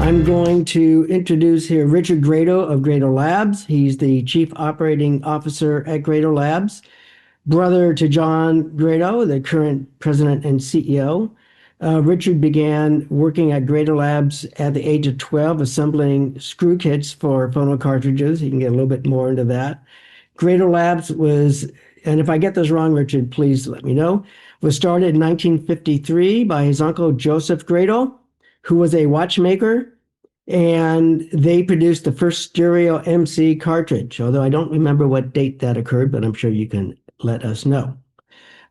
I'm going to introduce here Richard Grado of Grado Labs. He's the Chief Operating Officer at Grado Labs, brother to John Grado, the current president and CEO. Richard began working at Grado Labs at the age of 12, assembling screw kits for Phono cartridges. He can get a little bit more into that. Grado Labs was, and if I get this wrong, Richard, please let me know, was started in 1953 by his uncle Joseph Grado, who was a watchmaker, and they produced the first stereo MC cartridge, although I don't remember what date that occurred, but I'm sure you can let us know.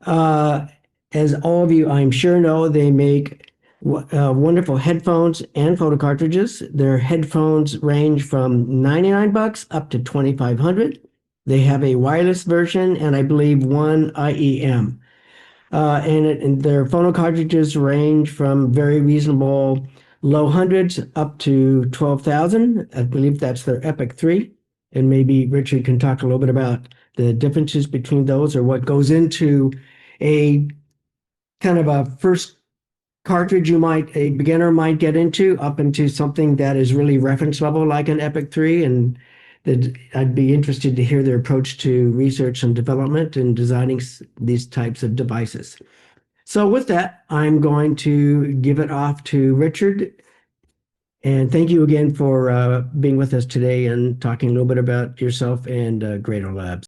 As all of you, I'm sure know, they make wonderful headphones and photo cartridges. Their headphones range from 99 bucks up to 2,500. They have a wireless version and I believe one IEM. And their phono cartridges range from very reasonable low hundreds up to 12,000. I believe that's their Epic 3. And maybe Richard can talk a little bit about the differences between those or what goes into a kind of a first cartridge a beginner might get into up into something that is really reference level like an Epic 3. And I'd be interested to hear their approach to research and development and designing these types of devices. So with that, I'm going to give it off to Richard. And thank you again for being with us today and talking a little bit about yourself and Grado Labs.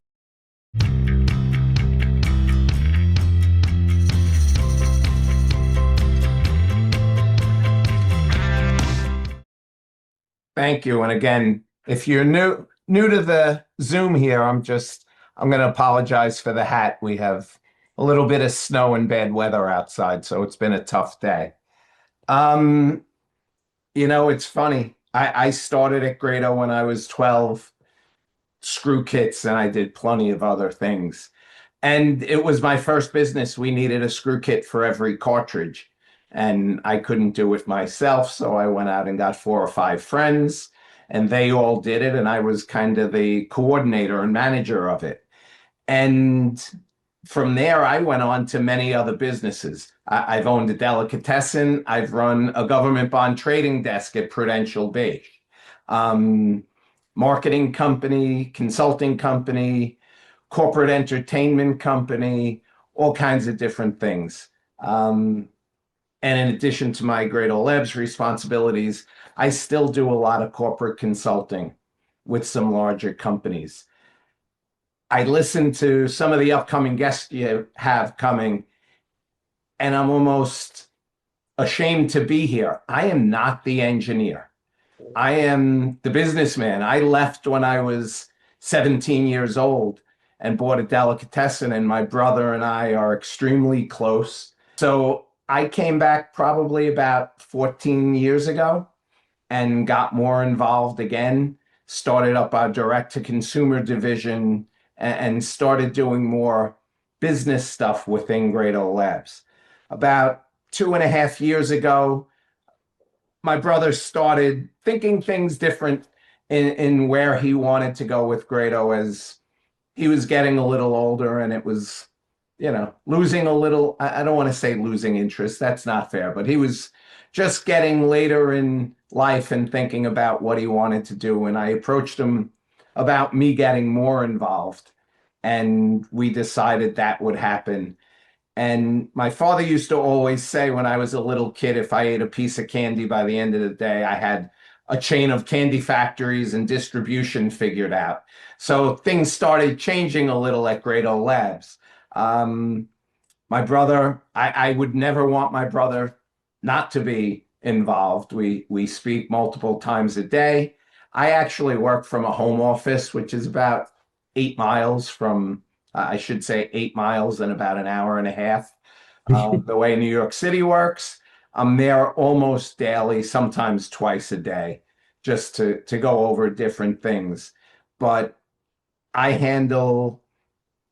Thank you. And again, if you're new to the Zoom here, I'm going to apologize for the hat. We have a little bit of snow and bad weather outside, so it's been a tough day. It's funny. I started at Grado when I was 12, screw kits, and I did plenty of other things. And it was my first business. We needed a screw kit for every cartridge. And I couldn't do it myself, so I went out and got 4 or 5 friends, and they all did it, and I was kind of the coordinator and manager of it. And from there, I went on to many other businesses. I've owned a delicatessen. I've run a government bond trading desk at Prudential Bay. Marketing company, consulting company, corporate entertainment company, all kinds of different things. And in addition to my Grado Labs responsibilities, I still do a lot of corporate consulting with some larger companies. I listen to some of the upcoming guests you have coming, and I'm almost ashamed to be here. I am not the engineer. I am the businessman. I left when I was 17 years old and bought a delicatessen, and my brother and I are extremely close. So I came back probably about 14 years ago and got more involved again, started up our direct-to-consumer division, and started doing more business stuff within Grado Labs. About 2.5 years ago, my brother started thinking things different in where he wanted to go with Grado as he was getting a little older, and it was losing a little, I don't want to say losing interest, that's not fair, but he was just getting later in life and thinking about what he wanted to do. And I approached him about me getting more involved, and we decided that would happen. And my father used to always say when I was a little kid, if I ate a piece of candy by the end of the day, I had a chain of candy factories and distribution figured out. So things started changing a little at Grado Labs. My brother, I would never want my brother not to be involved. We speak multiple times a day. I actually work from a home office, which is about 8 miles from, I should say 8 miles in about an hour and a half. The way New York City works, I'm there almost daily, sometimes twice a day, just to go over different things. But I handle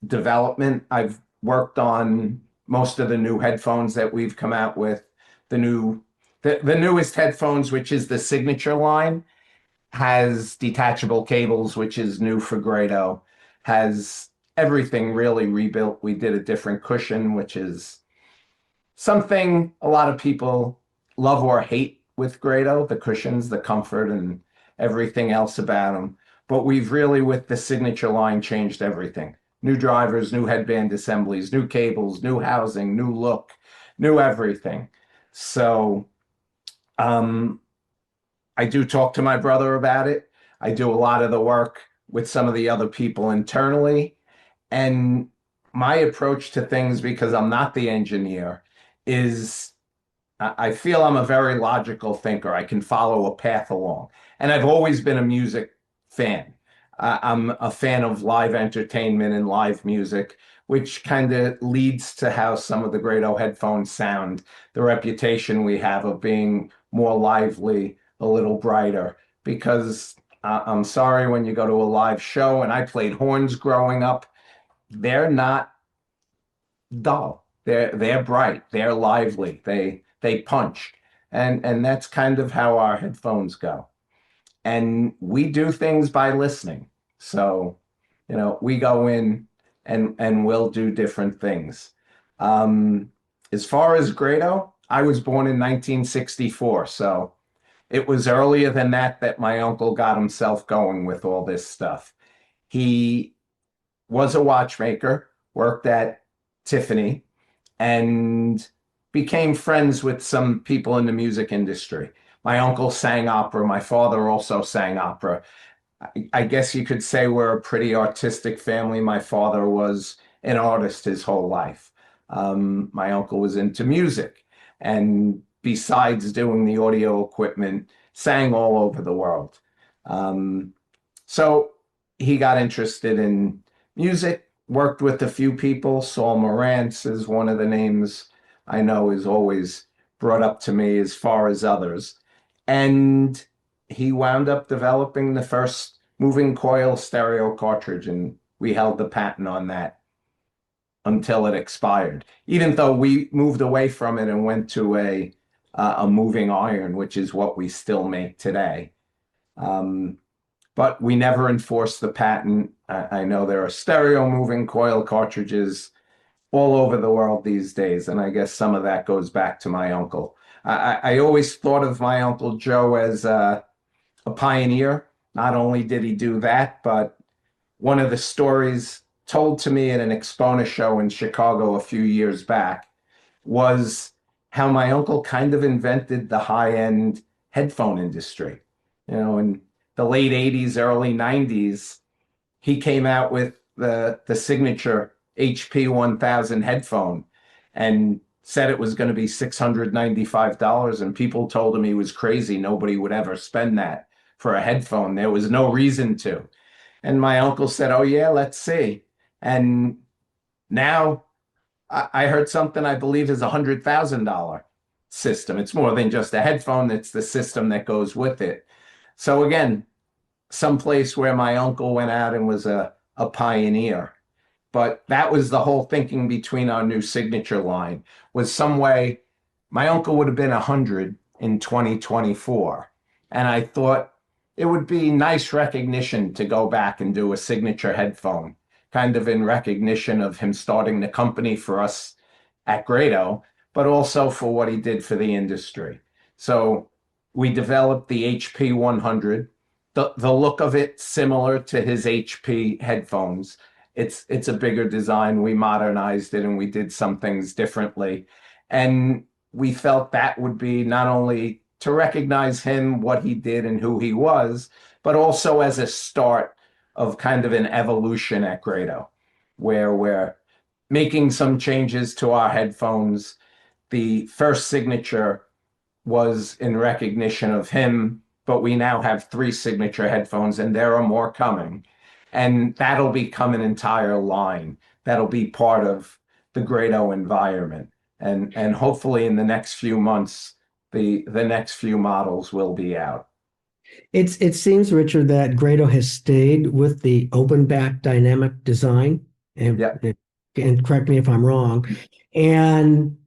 development. I've worked on most of the new headphones that we've come out with. The newest headphones, which is the Signature line, has detachable cables, which is new for Grado, has everything really rebuilt. We did a different cushion, which is something a lot of people love or hate with Grado, the cushions, the comfort, and everything else about them. But we've really, with the signature line, changed everything. New drivers, new headband assemblies, new cables, new housing, new look, new everything. So I do talk to my brother about it. I do a lot of the work with some of the other people internally. And my approach to things, because I'm not the engineer, is I feel I'm a very logical thinker. I can follow a path along. And I've always been a music fan. I'm a fan of live entertainment and live music, which kind of leads to how some of the Grado headphones sound, the reputation we have of being more lively, a little brighter. Because I'm sorry, when you go to a live show, and I played horns growing up, they're not dull. They're bright. They're lively. They punch. And that's kind of how our headphones go. And we do things by listening. So, we go in and we'll do different things. As far as Grado, I was born in 1964, so it was earlier than that my uncle got himself going with all this stuff. He was a watchmaker, worked at Tiffany, and became friends with some people in the music industry. My uncle sang opera. My father also sang opera. I guess you could say we're a pretty artistic family. My father was an artist his whole life. My uncle was into music, and besides doing the audio equipment, sang all over the world. So he got interested in music, worked with a few people. Saul Morantz is one of the names I know is always brought up to me as far as others. And he wound up developing the first moving coil stereo cartridge, and we held the patent on that until it expired, even though we moved away from it and went to a moving iron, which is what we still make today. But we never enforced the patent. I know there are stereo moving coil cartridges all over the world these days, and I guess some of that goes back to my uncle. I always thought of my Uncle Joe as a pioneer. Not only did he do that, but one of the stories told to me at an Exponent show in Chicago a few years back was how my uncle kind of invented the high-end headphone industry. In the late 80s, early 90s, he came out with the signature HP 1000 headphone and said it was going to be $695, and people told him he was crazy. Nobody would ever spend that for a headphone. There was no reason to. And my uncle said, "Oh yeah, let's see." And now I heard something I believe is $100,000 system. It's more than just a headphone. It's the system that goes with it. So again, someplace where my uncle went out and was a pioneer. But that was the whole thinking between our new signature line, was some way my uncle would have been 100 in 2024. And I thought it would be nice recognition to go back and do a signature headphone, kind of in recognition of him starting the company for us at Grado, but also for what he did for the industry. So we developed the HP 100. The look of it similar to his HP headphones. It's a bigger design. We modernized it and we did some things differently. And we felt that would be not only to recognize him, what he did and who he was, but also as a start of kind of an evolution at Grado, where we're making some changes to our headphones. The first signature was in recognition of him, but we now have 3 signature headphones and there are more coming. And that'll become an entire line. That'll be part of the Grado environment. And hopefully in the next few months, the next few models will be out. It seems, Richard, that Grado has stayed with the open back dynamic design, and, Yeah. and correct me if I'm wrong. And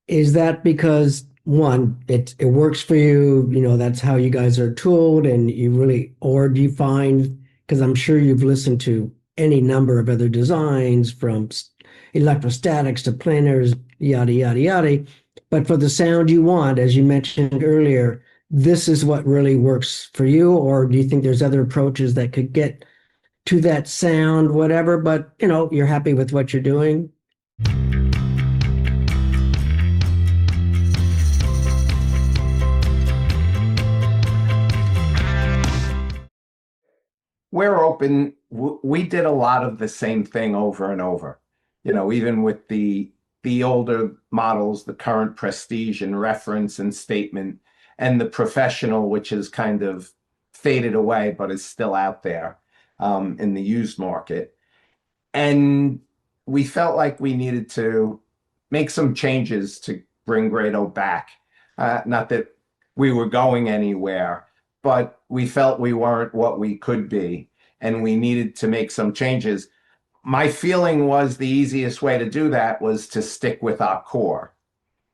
is that because, one, it works for you, that's how you guys are tooled, and you really, or do you find, because I'm sure you've listened to any number of other designs from electrostatics to planars, yada, yada, yada, but for the sound you want, as you mentioned earlier, this is what really works for you? Or do you think there's other approaches that could get to that sound, whatever, but you're happy with what you're doing? We're open. We did a lot of the same thing over and over. Even with the older models, the current prestige and reference and statement, and the professional, which has kind of faded away but is still out there in the used market. And we felt like we needed to make some changes to bring Grado back. Not that we were going anywhere, but we felt we weren't what we could be, and we needed to make some changes. My feeling was the easiest way to do that was to stick with our core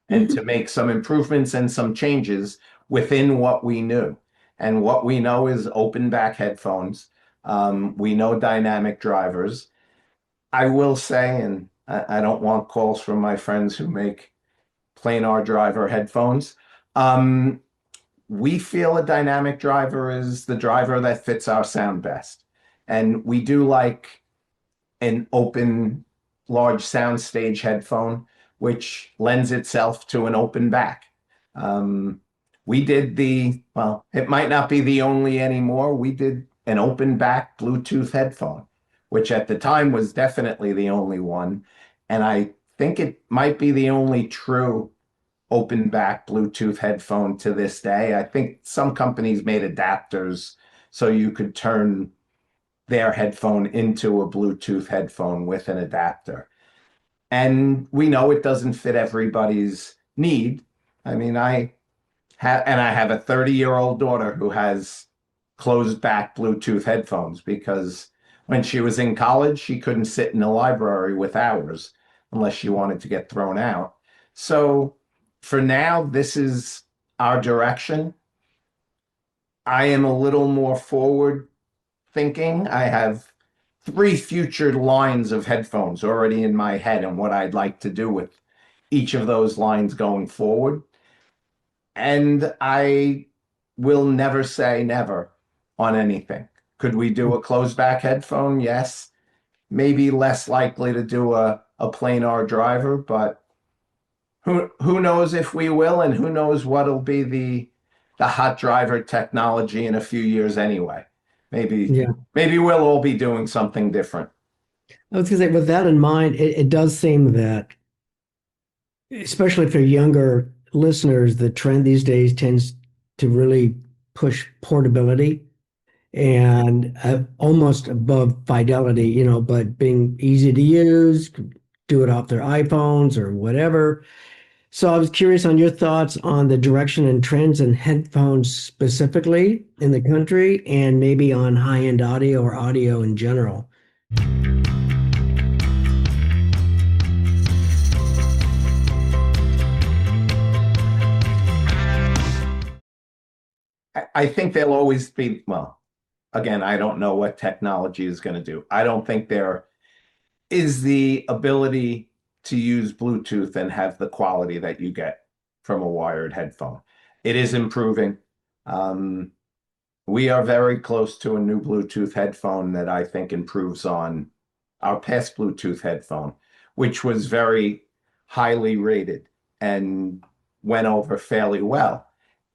and to make some improvements and some changes within what we knew. And what we know is open back headphones. We know dynamic drivers. I will say, and I don't want calls from my friends who make planar driver headphones. We feel a dynamic driver is the driver that fits our sound best. And we do like an open, large soundstage headphone, which lends itself to an open back. We did well, it might not be the only anymore. We did an open back Bluetooth headphone, which at the time was definitely the only one. And I think it might be the only true open back Bluetooth headphone to this day. I think some companies made adapters so you could turn their headphone into a Bluetooth headphone with an adapter. And we know it doesn't fit everybody's need. I mean, I have a 30-year-old daughter who has closed back Bluetooth headphones because when she was in college, she couldn't sit in the library with hours unless she wanted to get thrown out. So for now, this is our direction. I am a little more forward thinking. I have 3 future lines of headphones already in my head and what I'd like to do with each of those lines going forward. And I will never say never on anything. Could we do a closed back headphone? Yes. Maybe less likely to do a planar driver, but who knows if we will, and who knows what'll be the hot driver technology in a few years anyway. Maybe we'll all be doing something different. I was going to say, with that in mind, it does seem that, especially for younger listeners, the trend these days tends to really push portability and almost above fidelity, but being easy to use, do it off their iPhones or whatever. So I was curious on your thoughts on the direction and trends in headphones specifically in the country and maybe on high-end audio or audio in general. I think they'll always be, well, again, I don't know what technology is going to do. I don't think there is the ability to use Bluetooth and have the quality that you get from a wired headphone. It is improving. We are very close to a new Bluetooth headphone that I think improves on our past Bluetooth headphone, which was very highly rated and went over fairly well.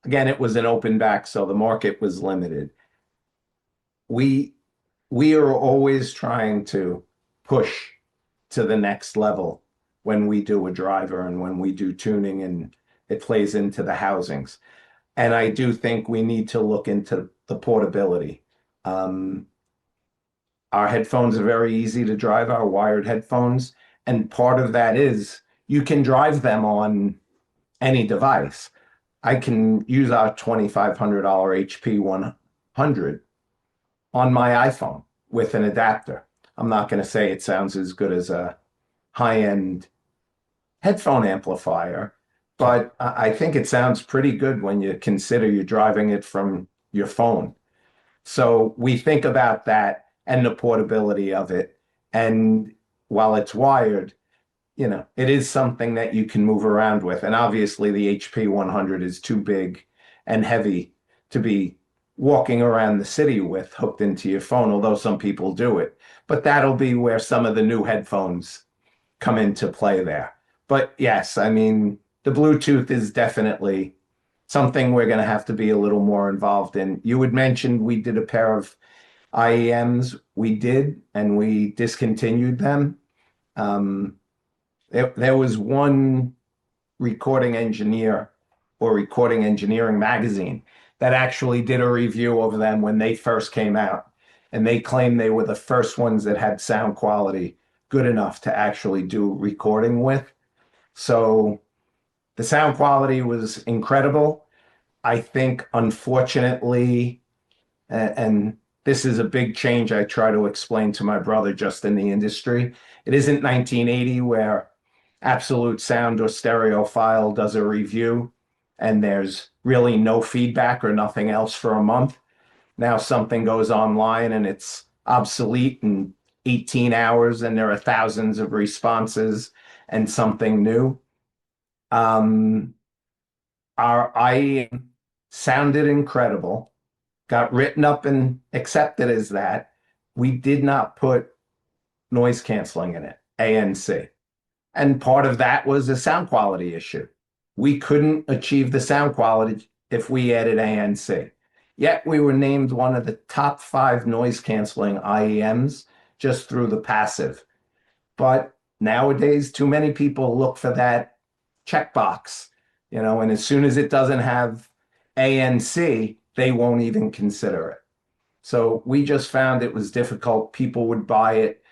Again, it was an open back, so the market was limited. We are always trying to push to the next level when we do a driver and when we do tuning and it plays into the housings. And I do think we need to look into the portability. Our headphones are very easy to drive, our wired headphones. And part of that is you can drive them on any device. I can use our $2,500 HP 100 on my iPhone with an adapter. I'm not going to say it sounds as good as a high-end headphone amplifier, but I think it sounds pretty good when you consider you're driving it from your phone. So we think about that and the portability of it. And while it's wired, it is something that you can move around with. And obviously the HP 100 is too big and heavy to be walking around the city with hooked into your phone, although some people do it. But that'll be where some of the new headphones come into play there. But yes, I mean, the Bluetooth is definitely something we're going to have to be a little more involved in. You had mentioned we did a pair of IEMs. We did, and we discontinued them. Um, there was one recording engineer or recording engineering magazine that actually did a review of them when they first came out. And they claimed they were the first ones that had sound quality good enough to actually do recording with. So the sound quality was incredible. I think, unfortunately, and this is a big change I try to explain to my brother just in the industry. It isn't 1980 where Absolute Sound or Stereophile does a review and there's really no feedback or nothing else for a month. Now something goes online and it's obsolete in 18 hours and there are thousands of responses and something new. Um, our IEM sounded incredible, got written up and accepted as that. We did not put noise canceling in it, ANC. And part of that was a sound quality issue. We couldn't achieve the sound quality if we added ANC. Yet we were named one of the top 5 noise canceling IEMs just through the passive. But nowadays, too many people look for that checkbox, and as soon as it doesn't have ANC, they won't even consider it. So we just found it was difficult. People would buy it.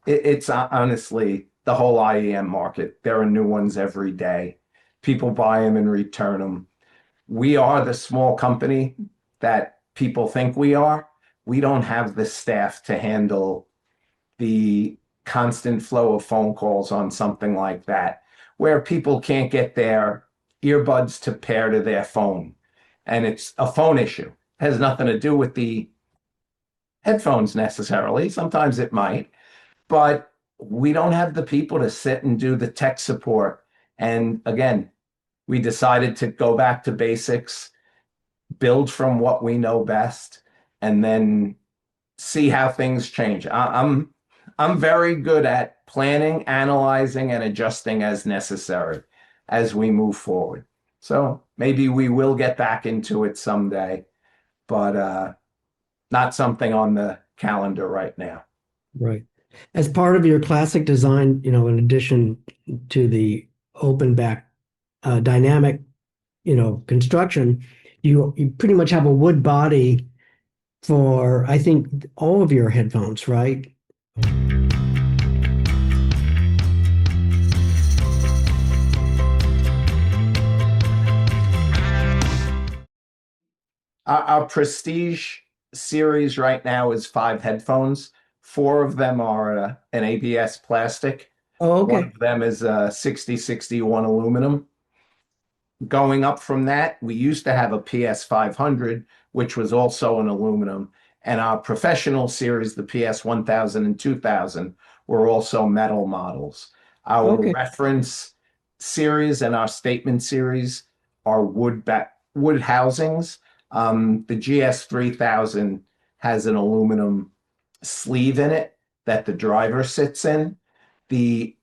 It's honestly the whole IEM market. There are new ones every day. People buy them and return them. We are the small company that people think we are. We don't have the staff to handle the constant flow of phone calls on something like that, where people can't get their earbuds to pair to their phone. And it's a phone issue. It has nothing to do with the headphones necessarily. Sometimes it might, but we don't have the people to sit and do the tech support. And again, we decided to go back to basics, build from what we know best, and then see how things change. I'm very good at planning, analyzing, and adjusting as necessary as we move forward. So maybe we will get back into it someday, but not something on the calendar right now. Right. As part of your classic design, in addition to the open back dynamic, construction, you pretty much have a wood body for, I think, all of your headphones, right? Our Prestige series right now is 5 headphones. 4 of them are an ABS plastic. Oh, One okay. of them is a 6061 aluminum. Going up from that, we used to have a PS 500, which was also an aluminum. And our professional series, the PS 1000 and 2000, were also metal models. Our Okay. reference series and our statement series are wood housings. The GS 3000 has an aluminum sleeve in it that the driver sits in. The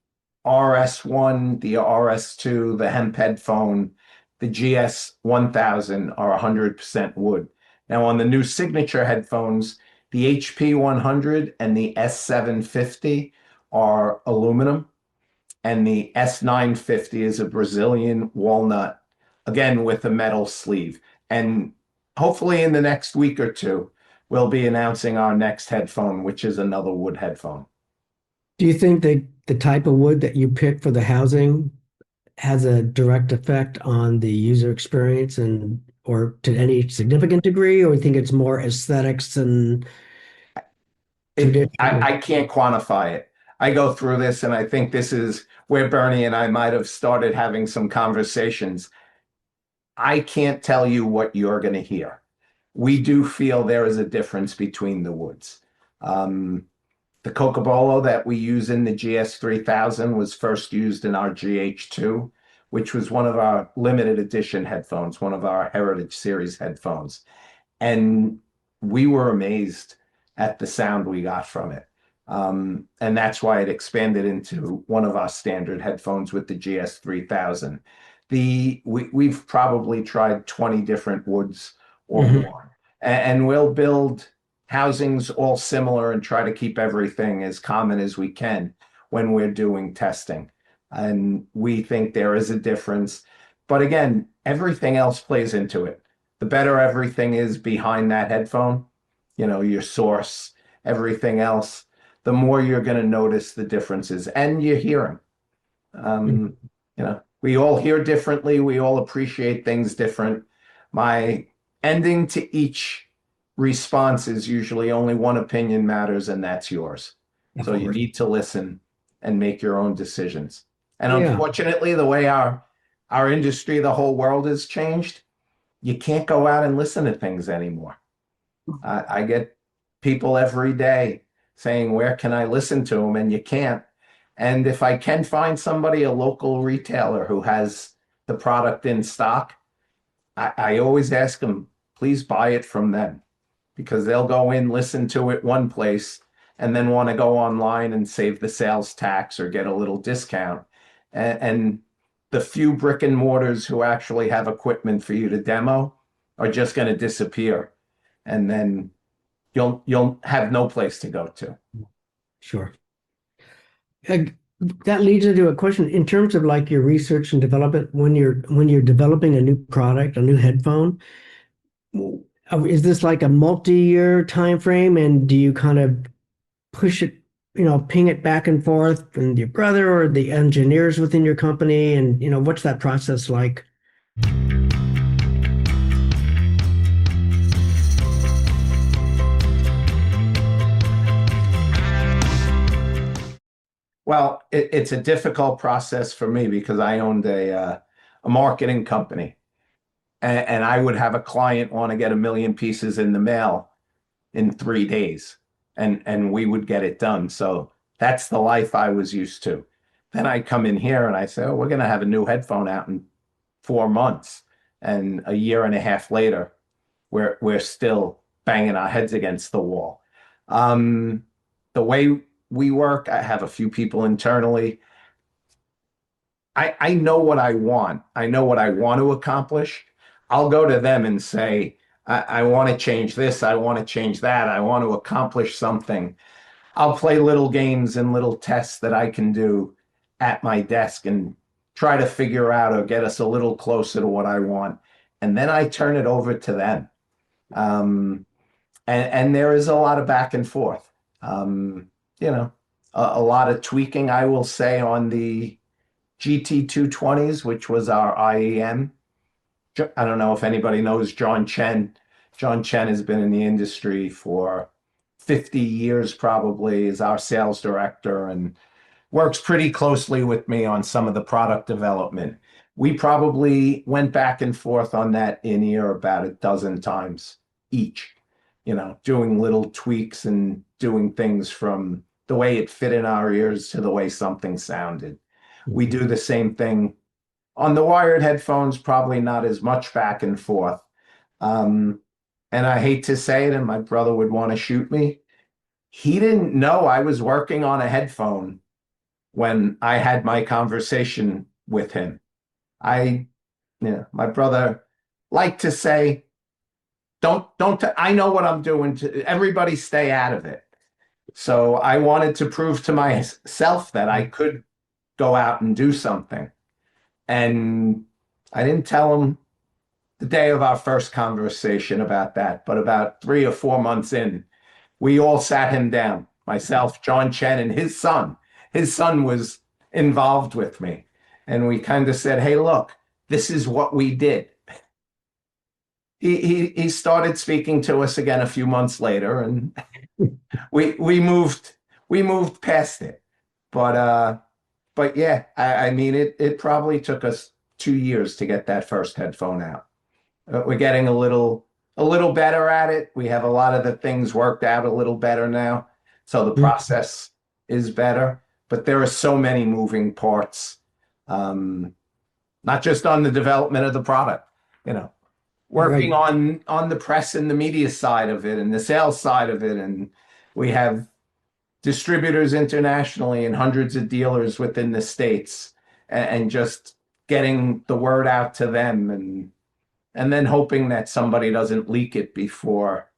RS1, the RS2, the hemp headphone, the GS 1000 are 100% wood. Now, on the new signature headphones, the HP 100 and the S750 are aluminum, and the S950 is a Brazilian walnut, again with a metal sleeve. And hopefully, in the next week or two, we'll be announcing our next headphone, which is another wood headphone. Do you think that the type of wood that you pick for the housing has a direct effect on the user experience and or to any significant degree, or you think it's more aesthetics and tradition? I can't quantify it. I go through this, and I think this is where Bernie and I might have started having some conversations. I can't tell you what you're going to hear. We do feel there is a difference between the woods. The Cocobolo that we use in the GS 3000 was first used in our GH2, which was one of our limited edition headphones, one of our Heritage Series headphones. And we were amazed at the sound we got from it. And that's why it expanded into one of our standard headphones with the GS3000. We've probably tried 20 different woods or more, and we'll build housings all similar and try to keep everything as common as we can when we're doing testing. And we think there is a difference. But again, everything else plays into it. The better everything is behind that headphone, your source, everything else, the more you're going to notice the differences and your hearing. We all hear differently. We all appreciate things different. My ending to each response is usually only one opinion matters, and that's yours. So you need to listen and make your own decisions. And unfortunately, the way our industry, the whole world has changed, you can't go out and listen to things anymore. I get people every day saying, where can I listen to them? And you can't. And if I can find somebody, a local retailer who has the product in stock, I always ask them, please buy it from them, because they'll go in, listen to it one place, and then want to go online and save the sales tax or get a little discount. And the few brick and mortars who actually have equipment for you to demo are just going to disappear. And then you'll have no place to go to. Sure. That leads into a question in terms of like your research and development when you're developing a new product, a new headphone. Is this like a multi-year time frame, and do you kind of push it, ping it back and forth with your brother or the engineers within your company, and what's that process like? Well, it's a difficult process for me because I owned a marketing company, and I would have a client want to get 1 million pieces in the mail in 3 days, and we would get it done. So that's the life I was used to. Then I come in here and I say, oh, we're going to have a new headphone out in 4 months, and a year and a half later, we're still banging our heads against the wall. The way we work, I have a few people internally. I know what I want. I know what I want to accomplish. I'll go to them and say, I want to change this. I want to change that. I want to accomplish something. I'll play little games and little tests that I can do at my desk and try to figure out or get us a little closer to what I want. And then I turn it over to them. And there is a lot of back and forth. A lot of tweaking, I will say, on the GT220s, which was our IEM. I don't know if anybody knows John Chen. John Chen has been in the industry for 50 years, probably, is our sales director, and works pretty closely with me on some of the product development. We probably went back and forth on that in-ear about 12 times each, doing little tweaks and doing things from the way it fit in our ears to the way something sounded. We do the same thing on the wired headphones, probably not as much back and forth. And I hate to say it, and my brother would want to shoot me. He didn't know I was working on a headphone when I had my conversation with him. My brother liked to say, I know what I'm doing. Everybody stay out of it. So I wanted to prove to myself that I could go out and do something. And I didn't tell him the day of our first conversation about that, but about 3 or 4 months in, we all sat him down, myself, John Chen, and his son. His son was involved with me. And we kind of said, hey, look, this is what we did. He started speaking to us again a few months later, and we moved past it. But yeah, I mean, it probably took us 2 years to get that first headphone out. We're getting a little better at it. We have a lot of the things worked out a little better now. So the process is better, but there are so many moving parts. not just on the development of the product, you know, working Right. on the press and the media side of it and the sales side of it. And we have distributors internationally and hundreds of dealers within the States, and just getting the word out to them, and then hoping that somebody doesn't leak it before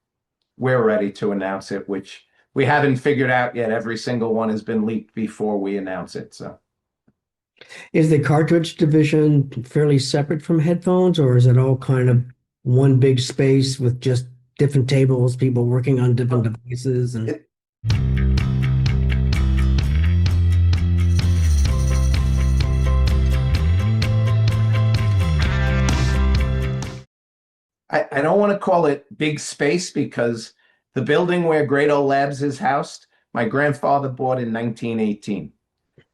we're ready to announce it, which we haven't figured out yet. Every single one has been leaked before we announce it. So Is the cartridge division fairly separate from headphones, or is it all kind of one big space with just different tables, people working on different devices? And it, I don't want to call it big space because the building where Grado Labs is housed, my grandfather bought in 1918.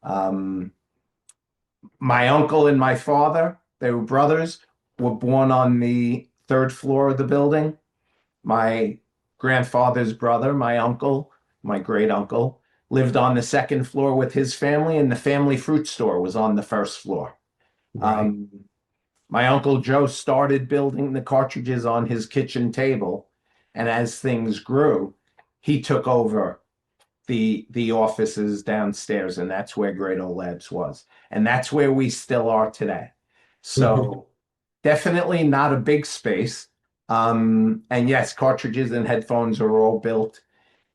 Um, my uncle and my father, they were brothers, were born on the third floor of the building. My grandfather's brother, my uncle, my great uncle, lived on the second floor with his family, and the family fruit store was on the first floor. right. Um, my uncle Joe started building the cartridges on his kitchen table, and as things grew, he took over the offices downstairs, and that's where Grado Labs was, and that's where we still are today. Mhm. So definitely not a big space. And yes, cartridges and headphones are all built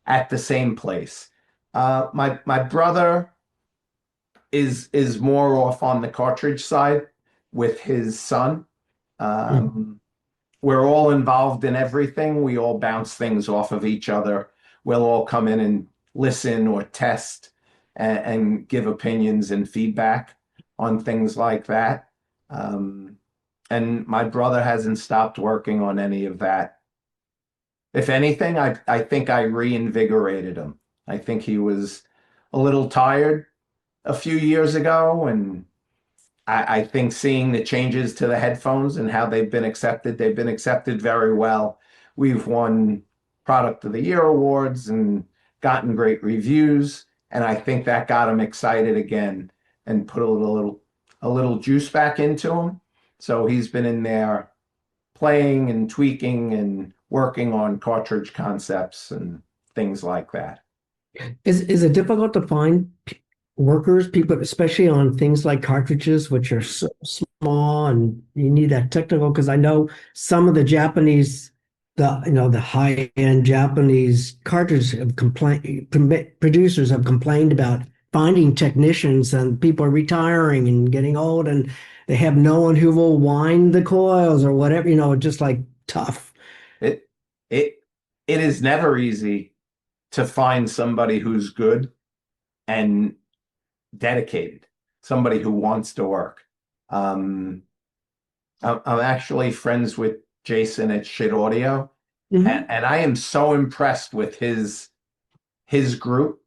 at the same place. My brother is more off on the cartridge side with his son. Mhm. Um, we're all involved in everything. We all bounce things off of each other. We'll all come in and listen or test, and give opinions and feedback on things like that. Um, and my brother hasn't stopped working on any of that. If anything, I think I reinvigorated him. I think he was a little tired a few years ago, and I think seeing the changes to the headphones and how they've been accepted very well. We've won Product of the Year awards and gotten great reviews, and I think that got him excited again and put a little juice back into him. So he's been in there playing and tweaking and working on cartridge concepts and things like that. Is it difficult to find workers, people, especially on things like cartridges, which are so small and you need that technical? Because I know some of the Japanese, the high-end Japanese cartridge have complained, producers have complained about finding technicians, and people are retiring and getting old, and they have no one who will wind the coils or whatever, just like tough. It it it is never easy to find somebody who's good and dedicated, somebody who wants to work. Um, I'm actually friends with Jason at Shit Audio, and, Hmm. and I am so impressed with his group,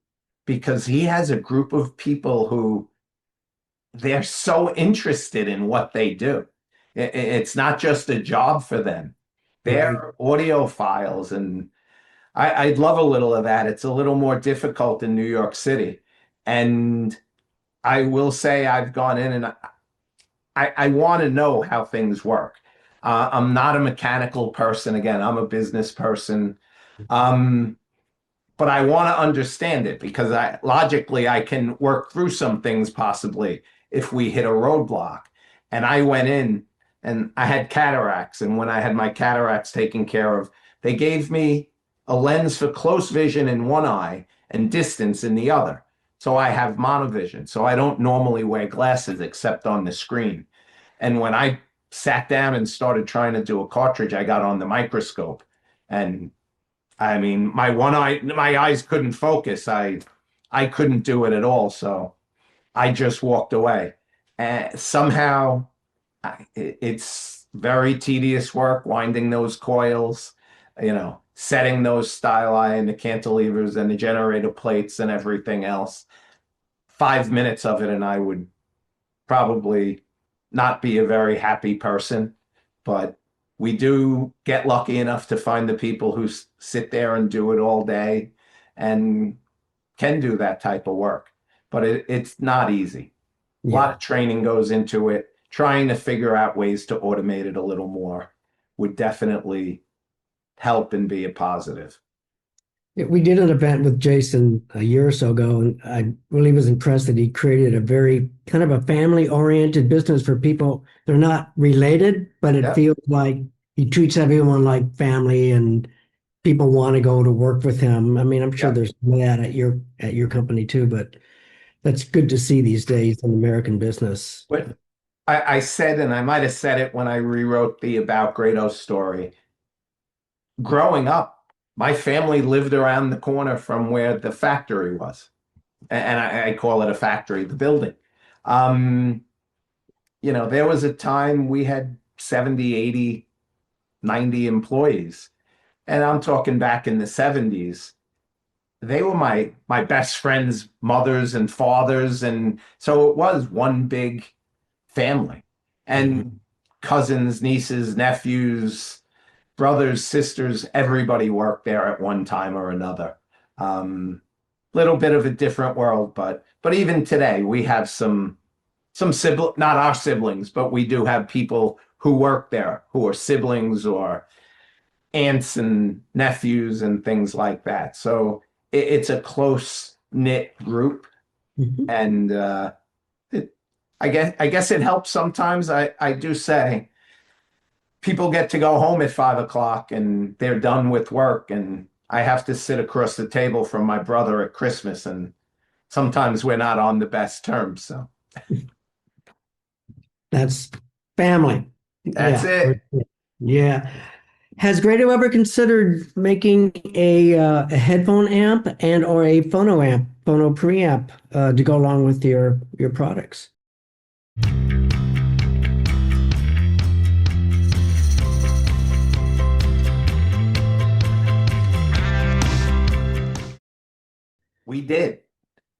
because he has a group of people who they're so interested in what they do. It's not just a job for them. Right. They're audiophiles, and I'd love a little of that. It's a little more difficult in New York City. And I will say I've gone in and I want to know how things work. I'm not a mechanical person. Again, I'm a business person. Um, but I want to understand it because logically I can work through some things possibly if we hit a roadblock. And I went in and I had cataracts, and when I had my cataracts taken care of, they gave me a lens for close vision in one eye and distance in the other. So I have monovision. So I don't normally wear glasses except on the screen. And when I sat down and started trying to do a cartridge, I got on the microscope, and I mean, my eyes couldn't focus. I couldn't do it at all. So I just walked away. And somehow it's very tedious work winding those coils, setting those styli and the cantilevers and the generator plates and everything else. 5 minutes of it, and I would probably not be a very happy person, but we do get lucky enough to find the people who sit there and do it all day and can do that type of work. But it's not easy. A lot Yeah. of training goes into it. trying to figure out ways to automate it a little more would definitely help and be a positive. Yeah, we did an event with Jason a year or so ago, and I really was impressed that he created a very kind of a family-oriented business for people. They're not related, but it Yeah, feels like he treats everyone like family, and people want to go to work with him. I mean, I'm sure yeah. there's some of that at your company too, but that's good to see these days in American business. But I said, and I might have said it when I rewrote the About Grado story. Growing up, my family lived around the corner from where the factory was. And I call it a factory, the building. Um, there was a time we had 70, 80, 90 employees. And I'm talking back in the 70s. They were my best friends' mothers and fathers. And so it was one big family. Mhm. And cousins, nieces, nephews, brothers, sisters, everybody worked there at one time or another. Little bit of a different world, but even today we have some sibling, not our siblings, but we do have people who work there who are siblings or aunts and nephews and things like that. So it's a close knit group, Mhm. and it, I guess it helps sometimes. I do say people get to go home at 5 o'clock and they're done with work, and I have to sit across the table from my brother at Christmas, and sometimes we're not on the best terms. So That's family. that's Yeah. it. Yeah. Has Grado ever considered making a headphone amp and or a phono amp, phono preamp to go along with your products? We did.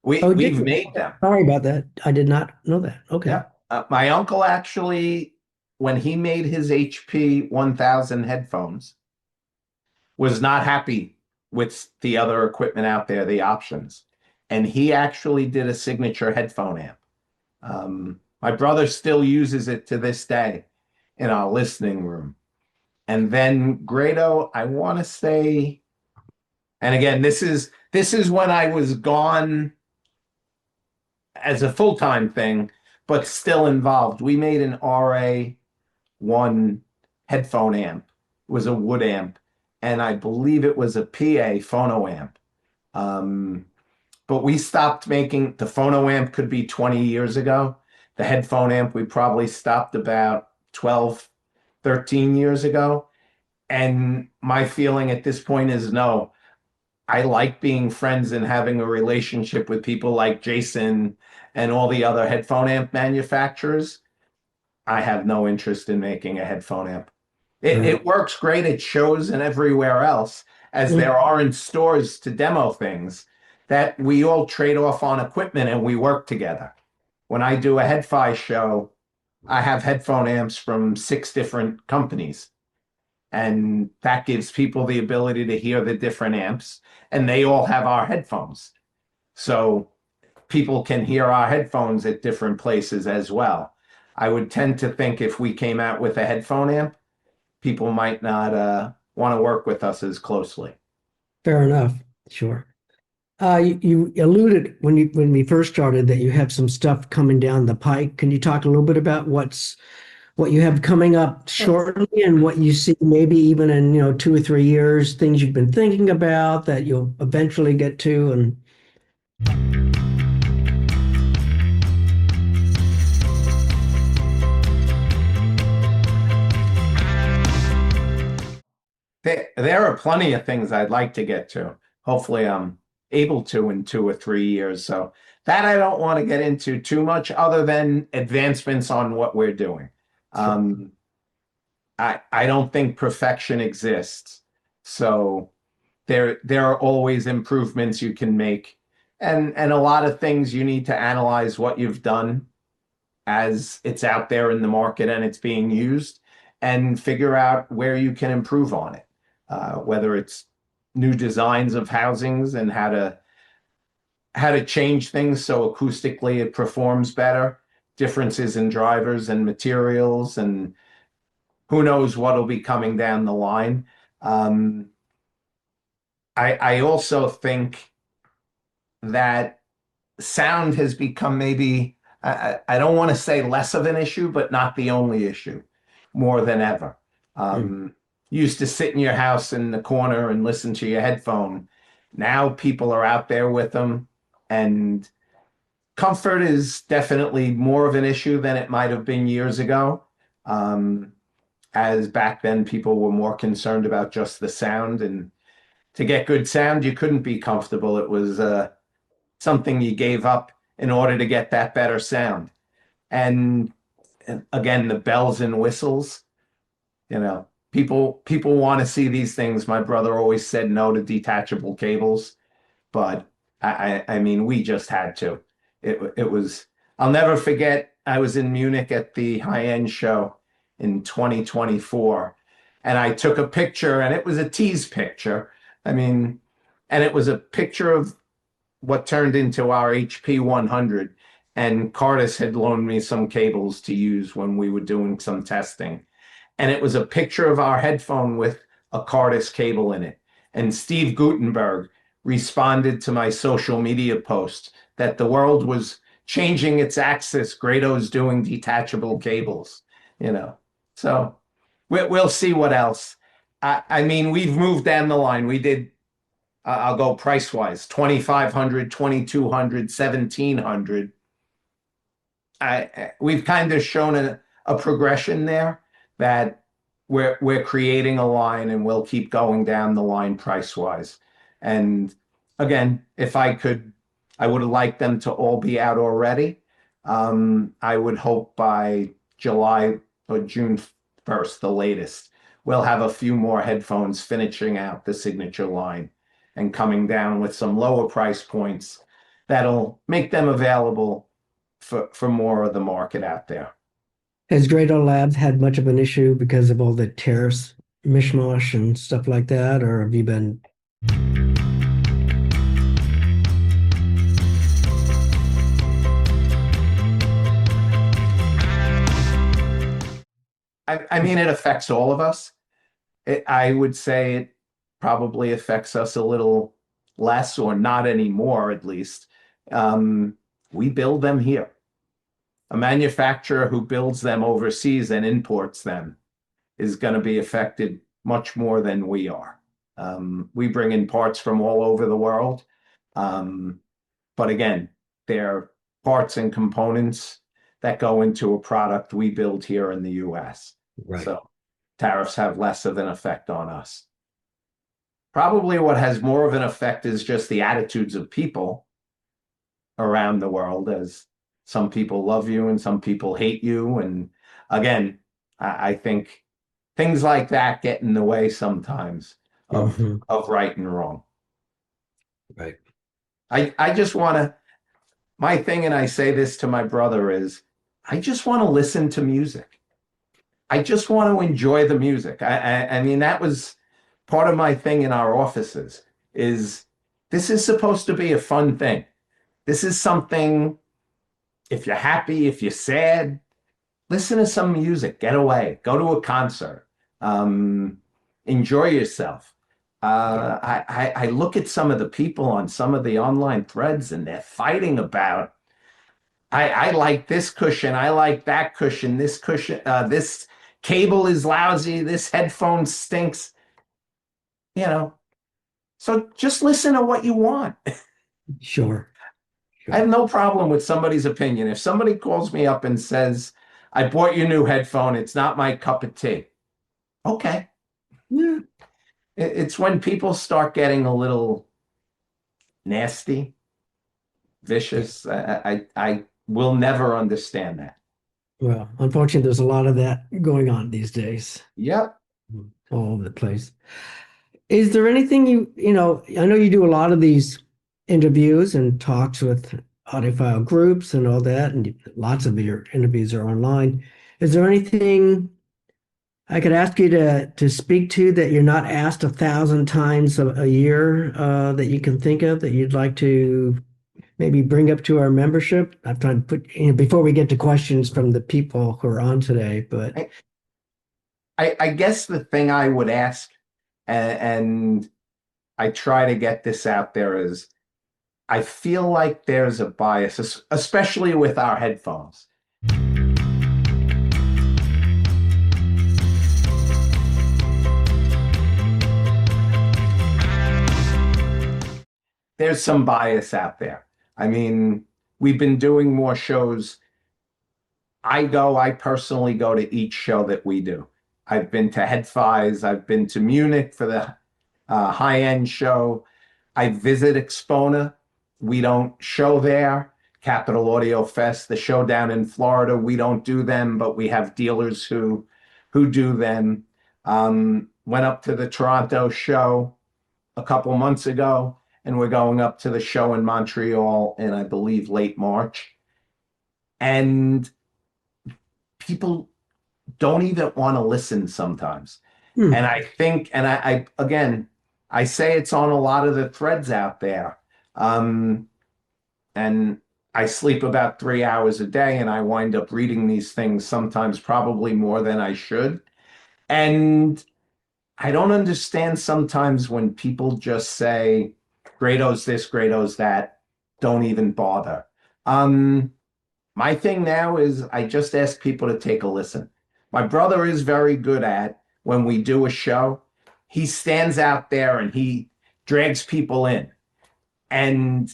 We Oh, did we've you? made them. Sorry about that. I did not know that. Okay. Yeah. My uncle actually, when he made his HP 1000 headphones, was not happy with the other equipment out there, the options. And he actually did a signature headphone amp. My brother still uses it to this day in our listening room. And then Grado, I want to say, and again, this is when I was gone as a full-time thing, but still involved. We made an RA1 headphone amp. It was a wood amp, and I believe it was a PA phono amp. Um, but we stopped making the phono amp could be 20 years ago. The headphone amp we probably stopped about 12, 13 years ago. And my feeling at this point is no, I like being friends and having a relationship with people like Jason and all the other headphone amp manufacturers. I have no interest in making a headphone amp. It, Uh, it works great at shows and everywhere else, as mm, there are in stores to demo things that we all trade off on equipment and we work together. When I do a Headphi show, I have headphone amps from 6 different companies. And that gives people the ability to hear the different amps, and they all have our headphones. So people can hear our headphones at different places as well. I would tend to think if we came out with a headphone amp, people might not want to work with us as closely. fair enough. Sure. You alluded when we first started that you have some stuff coming down the pike. Can you talk a little bit about what you have coming up shortly and what you see maybe even in 2 or 3 years, things you've been thinking about that you'll eventually get to and There are plenty of things I'd like to get to. Hopefully, I'm able to in 2 or 3 years. So that I don't want to get into too much, other than advancements on what we're doing. sure. Um, I don't think perfection exists. So there are always improvements you can make. And a lot of things you need to analyze what you've done as it's out there in the market and it's being used, and figure out where you can improve on it. Whether it's new designs of housings and how to change things so acoustically it performs better, differences in drivers and materials, and who knows what'll be coming down the line. Um, I also think that sound has become maybe, I don't want to say less of an issue, but not the only issue, more than ever. You used to sit in your house in the corner and listen to your headphone. Now people are out there with them, and comfort is definitely more of an issue than it might have been years ago. As back then people were more concerned about just the sound, and to get good sound, you couldn't be comfortable. It was something you gave up in order to get that better sound. And again, the bells and whistles, people want to see these things. My brother always said no to detachable cables, but I mean, we just had to. It was, I'll never forget, I was in Munich at the high-end show in 2024, and I took a picture, and it was a tease picture. I mean, and it was a picture of what turned into our HP 100. And Cardis had loaned me some cables to use when we were doing some testing. And it was a picture of our headphone with a Cardis cable in it. And Steve Gutenberg responded to my social media post that the world was changing its axis. Grado's doing detachable cables, So we'll see what else. I mean, we've moved down the line. We did, I'll go price wise, 2,500, 2,200, 1,700. We've kind of shown a progression there that we're creating a line, and we'll keep going down the line price wise. And again, if I could, I would have liked them to all be out already. I would hope by July or June 1st, the latest, we'll have a few more headphones finishing out the signature line and coming down with some lower price points that'll make them available for more of the market out there. Has Grado Labs had much of an issue because of all the tariffs, mishmash and stuff like that, or have you been? I mean, it affects all of us. I would say it probably affects us a little less, or not anymore, at least. We build them here. A manufacturer who builds them overseas and imports them is going to be affected much more than we are. We bring in parts from all over the world. But again, they're parts and components that go into a product we build here in the US. Right. So tariffs have less of an effect on us. Probably what has more of an effect is just the attitudes of people around the world, as some people love you and some people hate you. And again, I think things like that get in the way sometimes of right and wrong. Right. I just want to, my thing, and I say this to my brother, is I just want to listen to music. I just want to enjoy the music. I mean, that was part of my thing in our offices, is this is supposed to be a fun thing. This is something, if you're happy, if you're sad, listen to some music, get away, go to a concert, enjoy yourself. I look at some of the people on some of the online threads, and they're fighting about, I like this cushion, I like that cushion, this cushion, this cable is lousy, this headphone stinks, So just listen to what you want. Sure. I have no problem with somebody's opinion. If somebody calls me up and says, I bought your new headphone, it's not my cup of tea. Okay. Yeah. It's when people start getting a little nasty, vicious. I will never understand that. Well, unfortunately, there's a lot of that going on these days, Yep. all over the place. Is there anything I know you do a lot of these interviews and talks with audiophile groups and all that, and lots of your interviews are online. Is there anything I could ask you to speak to that you're not asked 1,000 times a year that you can think of that you'd like to maybe bring up to our membership? I'm trying to put, before we get to questions from the people who are on today, but I guess the thing I would ask, and I try to get this out there, is I feel like there's a bias, especially with our headphones. There's some bias out there. I mean, we've been doing more shows. I personally go to each show that we do. I've been to Headphone, I've been to Munich for the high-end show. I visit Expona. We don't show there. Capital Audio Fest, the show down in Florida, we don't do them, but we have dealers who do them. Went up to the Toronto show a couple months ago, and we're going up to the show in Montreal in, I believe, late March. And people don't even want to listen sometimes. And I think, and I again, I say it's on a lot of the threads out there. And I sleep about 3 hours a day, and I wind up reading these things sometimes probably more than I should. And I don't understand sometimes when people just say, Grado's this, Grado's that, don't even bother. My thing now is I just ask people to take a listen. My brother is very good at, when we do a show, he stands out there and he drags people in. And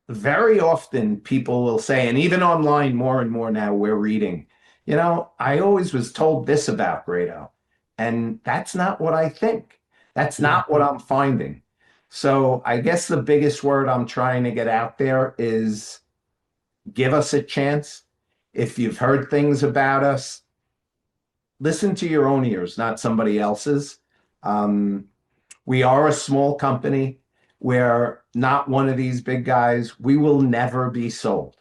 very often people will say, and even online more and more now we're reading, I always was told this about Grado. And that's not what I think. That's not what I'm finding. So I guess the biggest word I'm trying to get out there is give us a chance. If you've heard things about us, listen to your own ears, not somebody else's. We are a small company. We're not one of these big guys. We will never be sold.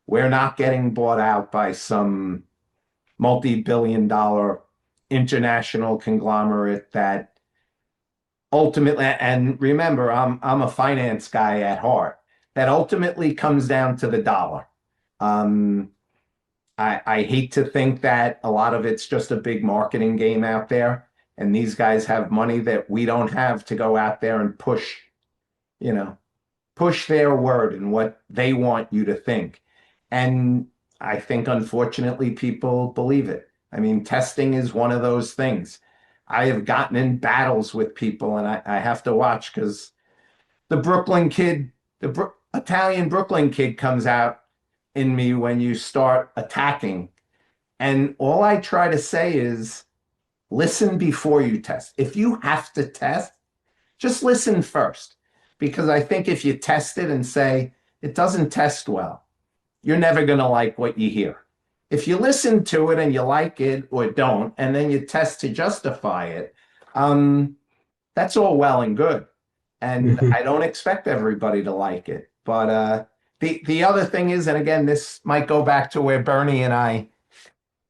We're not getting bought out by some multi-billion-dollar international conglomerate that ultimately, and remember, I'm a finance guy at heart, that ultimately comes down to the dollar. I hate to think that a lot of it's just a big marketing game out there, and these guys have money that we don't have to go out there and push their word and what they want you to think. And I think, unfortunately, people believe it. I mean, testing is one of those things. I have gotten in battles with people, and I have to watch because the Brooklyn kid, Italian Brooklyn kid comes out in me when you start attacking. And all I try to say is listen before you test. If you have to test, just listen first. Because I think if you test it and say it doesn't test well, you're never going to like what you hear. If you listen to it and you like it or don't, and then you test to justify it, that's all well and good. And I don't expect everybody to like it. But the other thing is, and again, this might go back to where Bernie and I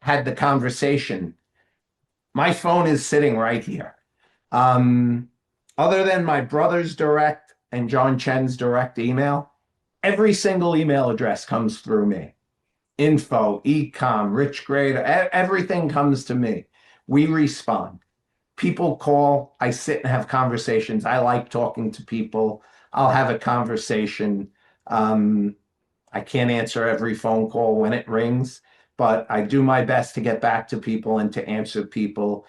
had the conversation. My phone is sitting right here. Other than my brother's direct and John Chen's direct email, every single email address comes through me. Info, ecom, Rich Grade, everything comes to me. We respond. People call, I sit and have conversations. I like talking to people. I'll have a conversation. I can't answer every phone call when it rings, but I do my best to get back to people and to answer people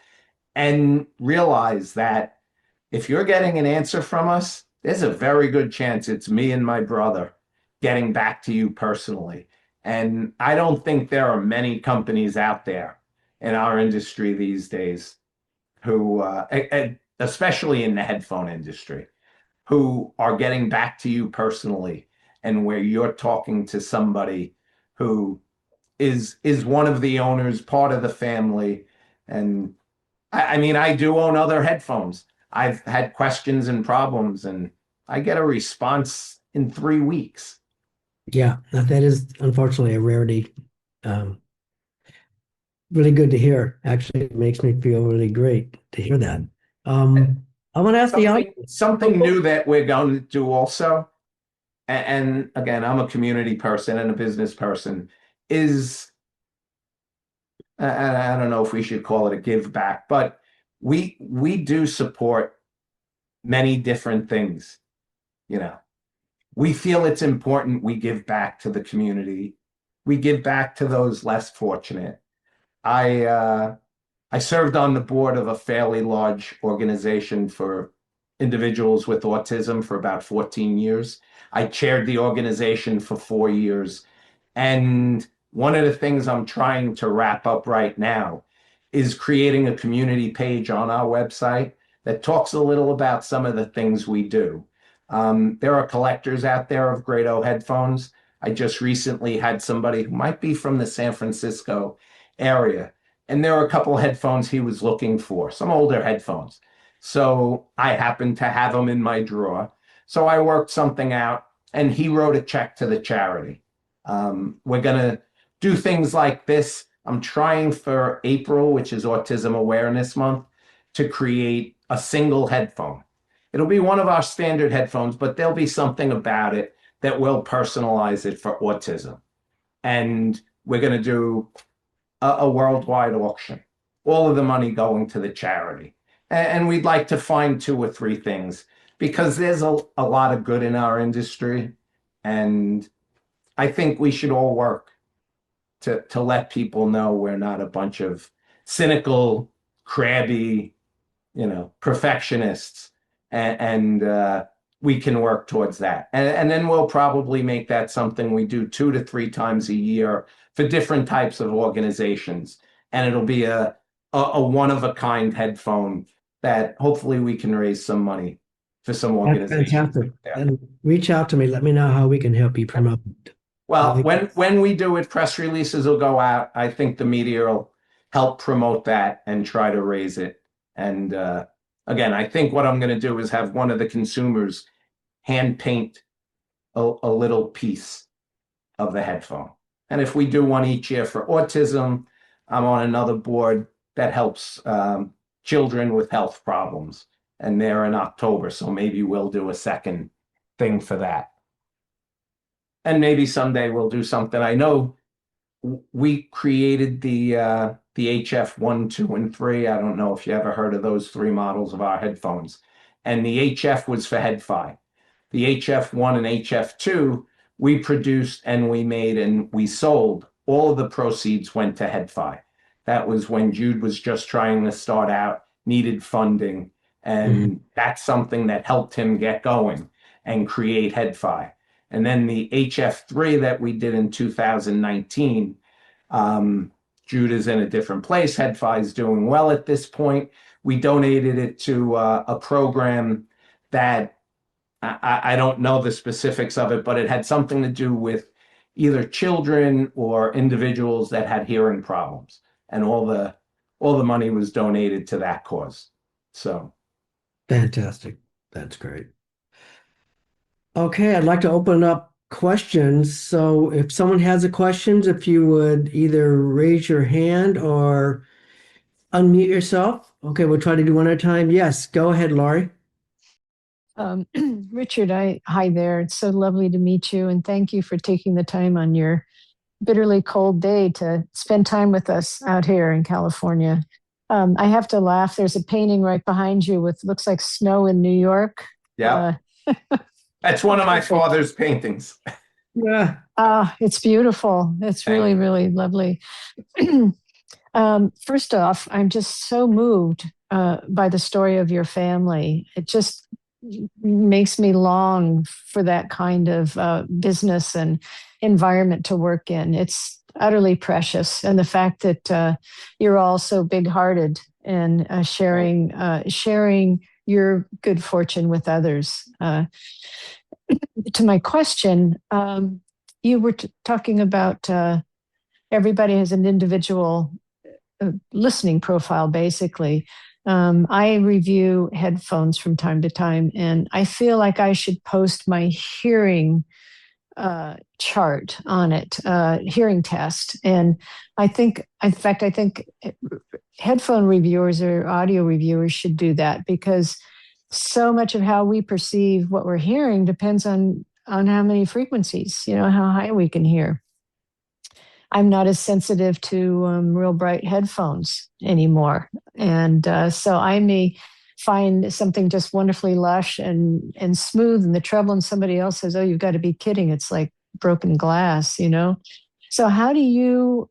and realize that if you're getting an answer from us, there's a very good chance it's me and my brother getting back to you personally. And I don't think there are many companies out there in our industry these days who, especially in the headphone industry, who are getting back to you personally and where you're talking to somebody who is one of the owners, part of the family. And I mean, I do own other headphones. I've had questions and problems, and I get a response in 3 weeks. Yeah, that is unfortunately a rarity. Really good to hear. Actually, it makes me feel really great to hear that. I want to ask the audience. Something new that we're going to do also and again, I'm a community person and a business person, is I don't know if we should call it a give back, but we do support many different things. You know, we feel it's important we give back to the community. We give back to those less fortunate. I uh, I served on the board of a fairly large organization for individuals with autism for about 14 years. I chaired the organization for 4 years. And one of the things I'm trying to wrap up right now is creating a community page on our website that talks a little about some of the things we do. There are collectors out there of Grado headphones. I just recently had somebody who might be from the San Francisco area, and there were a couple of headphones he was looking for, some older headphones. So I happened to have them in my drawer. So I worked something out, and he wrote a check to the charity. We're going to do things like this. I'm trying for April, which is Autism Awareness Month, to create a single headphone. It'll be one of our standard headphones, but there'll be something about it that will personalize it for autism. And we're going to do a worldwide auction, all of the money going to the charity. And we'd like to find 2 or 3 things because there's a lot of good in our industry. And I think we should all work to let people know we're not a bunch of cynical, crabby, perfectionists, and we can work towards that. And then we'll probably make that something we do 2 to 3 times a year for different types of organizations, and it'll be a one of a kind headphone that hopefully we can raise some money for some That's organizations fantastic. out there. And reach out to me. Let me know how we can help you promote it. Well, when we do it, press releases will go out. I think the media will help promote that and try to raise it. And again, I think what I'm going to do is have one of the consumers hand paint a little piece of the headphone. And if we do one each year for autism, I'm on another board that helps children with health problems. And they're in October, so maybe we'll do a second thing for that. And maybe someday we'll do something. I know we created the HF 1, 2, and 3. I don't know if you ever heard of those 3 models of our headphones. And the HF was for Headphone. The HF 1 and HF 2, we produced and we made and we sold. All of the proceeds went to Headphone. That was when Jude was just trying to start out, needed funding. And that's something that helped him get going and create Headphone. And then the HF3 that we did in 2019, Jude is in a different place. Headphone is doing well at this point. We donated it to a program that I don't know the specifics of it, but it had something to do with either children or individuals that had hearing problems. And all the money was donated to that cause. So Fantastic. That's great. Okay, I'd like to open up questions. So if someone has a questions, if you would either raise your hand or unmute yourself. Okay, we'll try to do one at a time. Yes, go ahead, Laurie. Richard, hi there. It's so lovely to meet you, and thank you for taking the time on your bitterly cold day to spend time with us out here in California. I have to laugh. There's a painting right behind you with looks like snow in New York. yeah, that's one of my father's paintings. Yeah. It's beautiful. It's really, really lovely. First off, I'm just so moved by the story of your family. It just makes me long for that kind of business and environment to work in. It's utterly precious. And the fact that you're all so big-hearted and sharing your good fortune with others. To my question, you were talking about everybody has an individual listening profile, basically. I review headphones from time to time, and I feel like I should post my hearing chart on it, hearing test. And I think, in fact, I think headphone reviewers or audio reviewers should do that, because so much of how we perceive what we're hearing depends on on how many frequencies, how high we can hear. I'm not as sensitive to real bright headphones anymore. And so I may find something just wonderfully lush and smooth in the treble, and somebody else says, "Oh, you've got to be kidding. It's like broken glass," So how do you,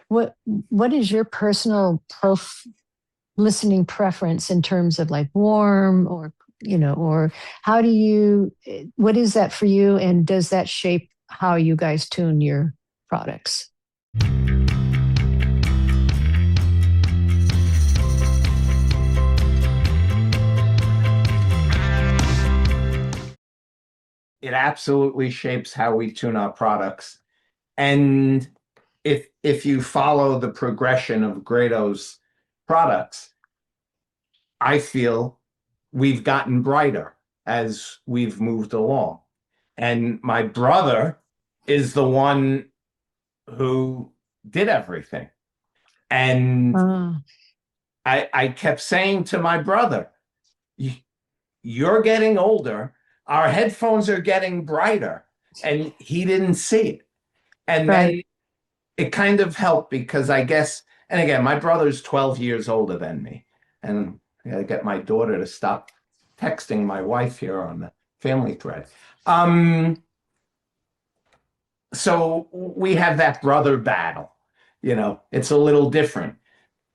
what is your personal listening preference in terms of like warm or how do you, what is that for you? And does that shape how you guys tune your products? It absolutely shapes how we tune our products. And if you follow the progression of Grado's products, I feel we've gotten brighter as we've moved along. And my brother is the one who did everything. And I kept saying to my brother, "You're getting older. Our headphones are getting brighter." And he didn't see it. And then it kind of helped because I guess, and again, my brother's 12 years older than me. And I gotta get my daughter to stop texting my wife here on the family thread. So we have that brother battle. It's a little different.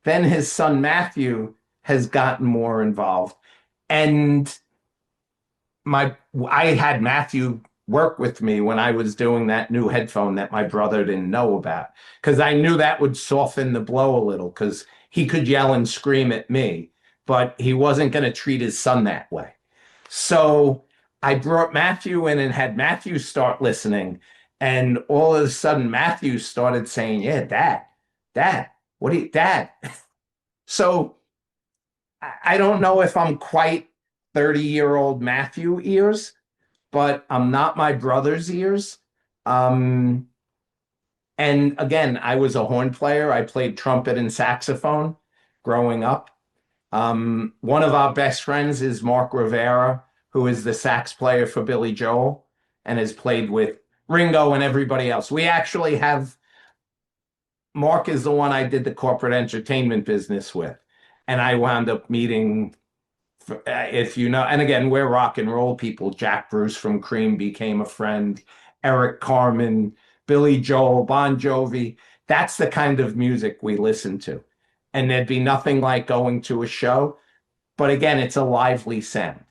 Then his son Matthew has gotten more involved. And I had Matthew work with me when I was doing that new headphone that my brother didn't know about, because I knew that would soften the blow a little, because he could yell and scream at me, but he wasn't going to treat his son that way. So I brought Matthew in and had Matthew start listening. And all of a sudden, Matthew started saying, "Yeah, Dad, what do you, Dad?" So I don't know if I'm quite 30-year-old Matthew ears, but I'm not my brother's ears. And again, I was a horn player. I played trumpet and saxophone growing up. One of our best friends is Mark Rivera, who is the sax player for Billy Joel and has played with Ringo and everybody else. We actually have, Mark is the one I did the corporate entertainment business with. And I wound up meeting, if you know, and again, we're rock and roll people. Jack Bruce from Cream became a friend, Eric Carmen, Billy Joel, Bon Jovi. That's the kind of music we listen to. And there'd be nothing like going to a show. But again, it's a lively sound.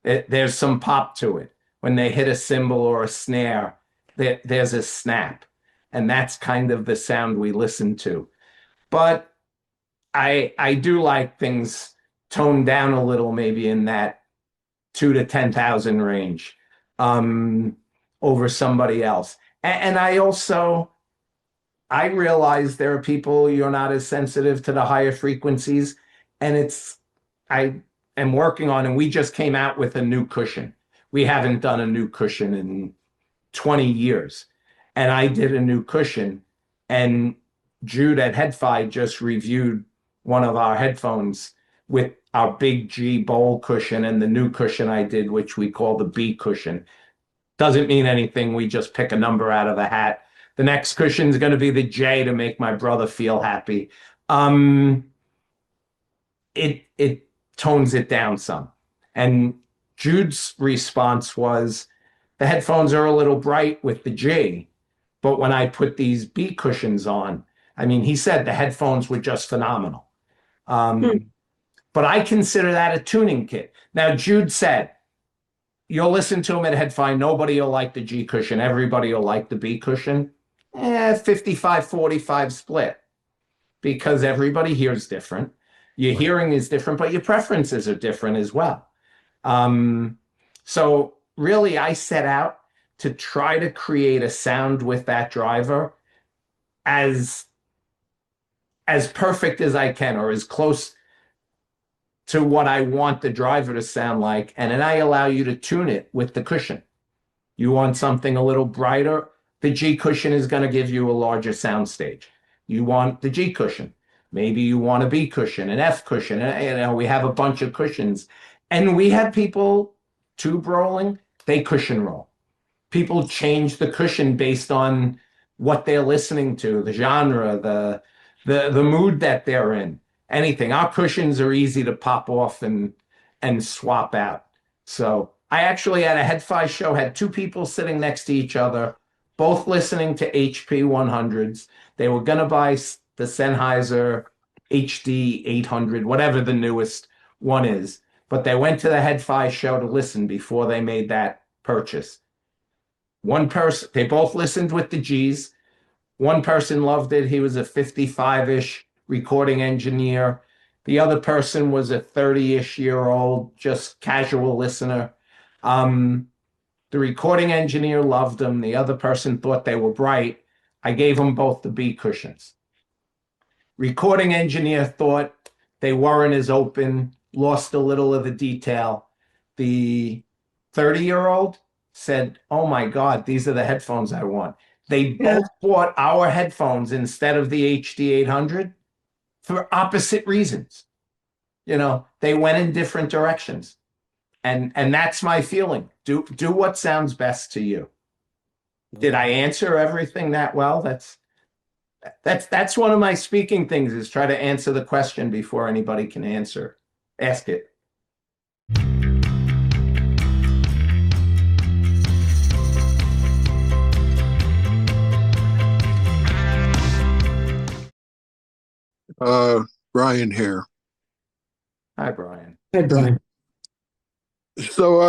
There's some pop to it. When they hit a cymbal or a snare, there's a snap. And that's kind of the sound we listen to. But I do like things toned down a little, maybe in that 2 to 10,000 range over somebody else. And I realize there are people you're not as sensitive to the higher frequencies. And I am working on, and we just came out with a new cushion. We haven't done a new cushion in 20 years. And I did a new cushion, and Jude at Headphone just reviewed one of our headphones with our big G bowl cushion and the new cushion I did, which we call the B cushion. Doesn't mean anything. We just pick a number out of the hat. The next cushion is going to be the J to make my brother feel happy. It tones it down some. And Jude's response was, the headphones are a little bright with the G, but when I put these B cushions on, I mean, he said the headphones were just phenomenal. But I consider that a tuning kit. Now, Jude said, you'll listen to him at Headphone, nobody will like the G cushion, everybody will like the B cushion. 55-45 split, because everybody hears different. Your hearing is different, but your preferences are different as well. So really, I set out to try to create a sound with that driver as perfect as I can, or as close to what I want the driver to sound like. And then I allow you to tune it with the cushion. You want something a little brighter, the G cushion is going to give you a larger sound stage. You want the G cushion. Maybe you want a B cushion, an F cushion. We have a bunch of cushions. And we have people tube rolling, they cushion roll. People change the cushion based on what they're listening to, the genre, the mood that they're in, anything. Our cushions are easy to pop off and swap out. So I actually at a Headphone show had two people sitting next to each other, both listening to HP 100s. They were gonna buy the Sennheiser HD 800, whatever the newest one is, but they went to the Headphone show to listen before they made that purchase. One person, they both listened with the G's. One person loved it. He was a 55-ish recording engineer. The other person was a 30-ish year old, just casual listener. The recording engineer loved them. The other person thought they were bright. I gave them both the B cushions. Recording engineer thought they weren't as open, lost a little of the detail. The 30-year-old said, "Oh my God, these are the headphones I want." They both bought our headphones instead of the HD 800 for opposite reasons. You know, they went in different directions. And that's my feeling. Do what sounds best to you. Did I answer everything that well? That's one of my speaking things, is try to answer the question before anybody can ask it. Brian here. Hi, Brian. Hey, Brian. So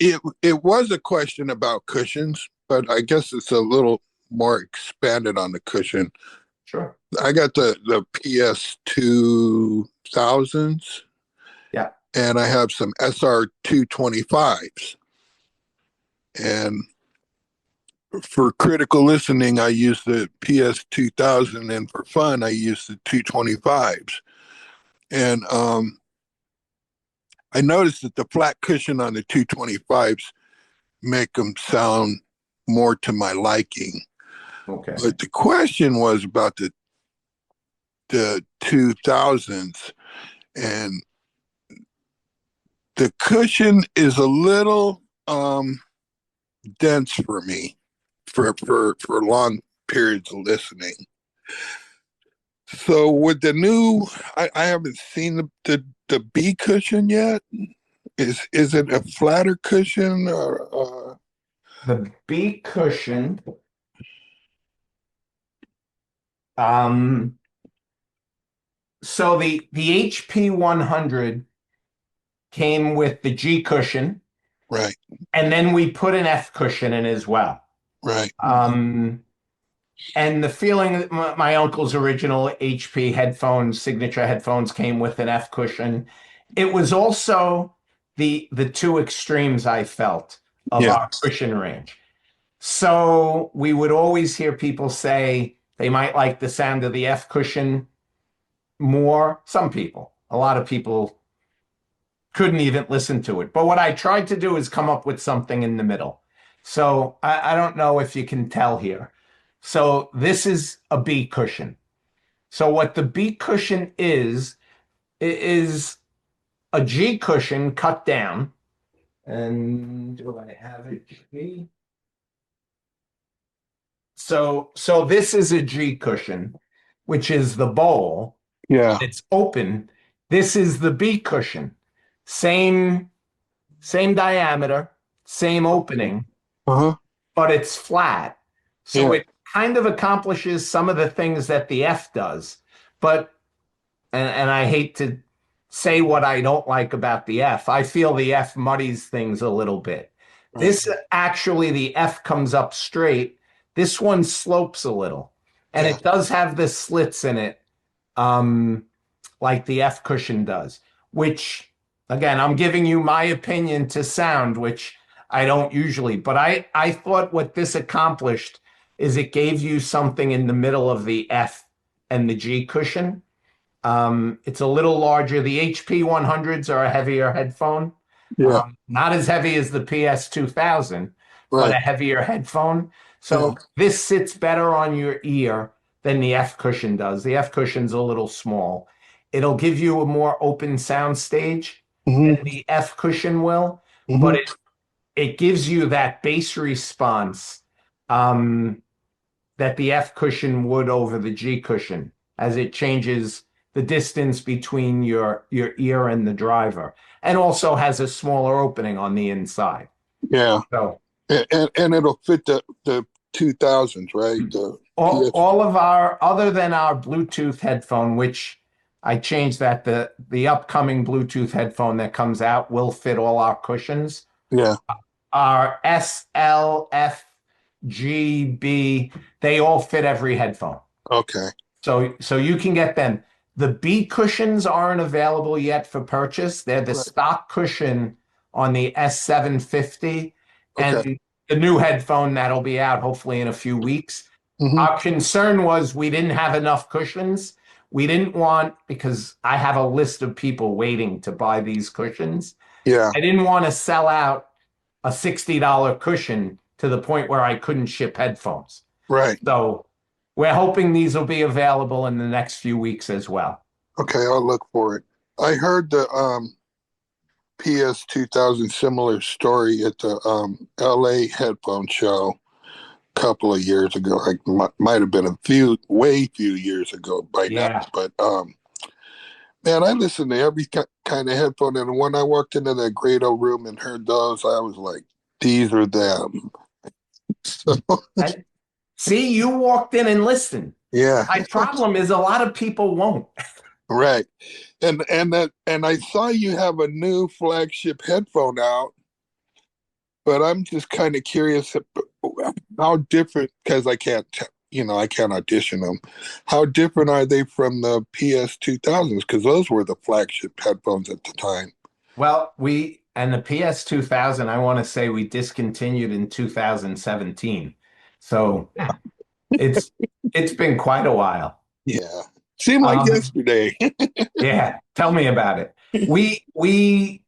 it was a question about cushions, but I guess it's a little more expanded on the cushion. Sure. I got the PS 2000s. Yeah. And I have some SR 225s. And for critical listening, I use the PS 2000, and for fun, I use the 225s. And I noticed that the flat cushion on the 225s make them sound more to my liking. Okay. But the question was about the 2000s, and the cushion is a little dense for me for long periods of listening. So with the new, I haven't seen the B cushion yet. Is it a flatter cushion or The B cushion, so the HP 100 came with the G cushion, right? and then we put an F cushion in as well. Right. And the feeling that my uncle's original HP headphones, signature headphones, came with an F cushion. It was also the two extremes I felt of our cushion range. So we would always hear people say they might like the sound of the F cushion more. Some people, a lot of people couldn't even listen to it. But what I tried to do is come up with something in the middle. So I don't know if you can tell here. So this is a B cushion. So what the B cushion is a G cushion cut down. And do I have it? G? So this is a G cushion, which is the bowl. Yeah. It's open. This is the B cushion. Same diameter, same opening, but it's flat. So it kind of accomplishes some of the things that the F does. But, and I hate to say what I don't like about the F, I feel the F muddies things a little bit. Right. This actually, the F comes up straight. This one slopes a little. And it does have the slits in it, like the F cushion does, which, again, I'm giving you my opinion to sound, which I don't usually, but I thought what this accomplished is it gave you something in the middle of the F and the G cushion. It's a little larger. The HP 100s are a heavier headphone. Not as heavy as the PS 2000, but a heavier headphone. So this sits better on your ear than the F cushion does. The F cushion's a little small. It'll give you a more open sound stage. Mhm. than the F cushion will, Mhm. but it gives you that bass response that the F cushion would over the G cushion as it changes the distance between your ear and the driver, and also has a smaller opening on the inside. Yeah. So And it'll fit the 2000s, right? The PS. all of our, other than our Bluetooth headphone, which I changed that, the upcoming Bluetooth headphone that comes out will fit all our cushions. Yeah. Our S, L, F, G, B, they all fit every headphone. Okay. So you can get them. The B cushions aren't available yet for purchase. They're the Right. stock cushion on the S750 Okay. and the new headphone that'll be out hopefully in a few weeks. Mhm. Our concern was we didn't have enough cushions. We didn't want, because I have a list of people waiting to buy these cushions. Yeah. I didn't want to sell out a $60 cushion to the point where I couldn't ship headphones. Right. So we're hoping these will be available in the next few weeks as well. Okay, I'll look for it. I heard the PS 2000 similar story at the LA headphone show a couple of years ago. Like might have been way few years ago by now. Yeah. But man, I listened to every kind of headphone, and when I walked into the Grado room and heard those, I was like, "These are them." So, And see, you walked in and listened. yeah, My problem is a lot of people won't. right. And I saw you have a new flagship headphone out, but I'm just kind of curious how different, because I can't, I can't audition them. How different are they from the PS 2000s? Because those were the flagship headphones at the time. Well, and the PS 2000, I want to say we discontinued in 2017. So it's been quite a while. Yeah. Seemed like yesterday. Yeah, tell me about it. We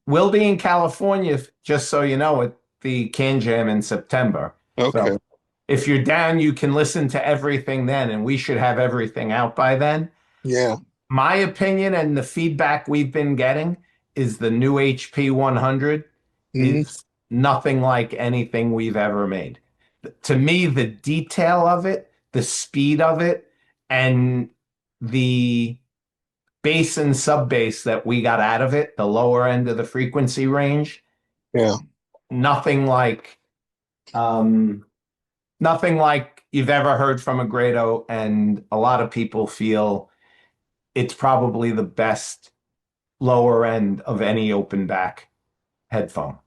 will be in California, just so you know, at the Can Jam in September. Okay. So if you're down, you can listen to everything then, and we should have everything out by then. Yeah. My opinion and the feedback we've been getting is the new HP 100 is nothing like anything we've ever made. To me, the detail of it, the speed of it, and the bass and sub bass that we got out of it, the lower end of the frequency range, Yeah. nothing like nothing like you've ever heard from a Grado, and a lot of people feel it's probably the best lower end of any open back headphone.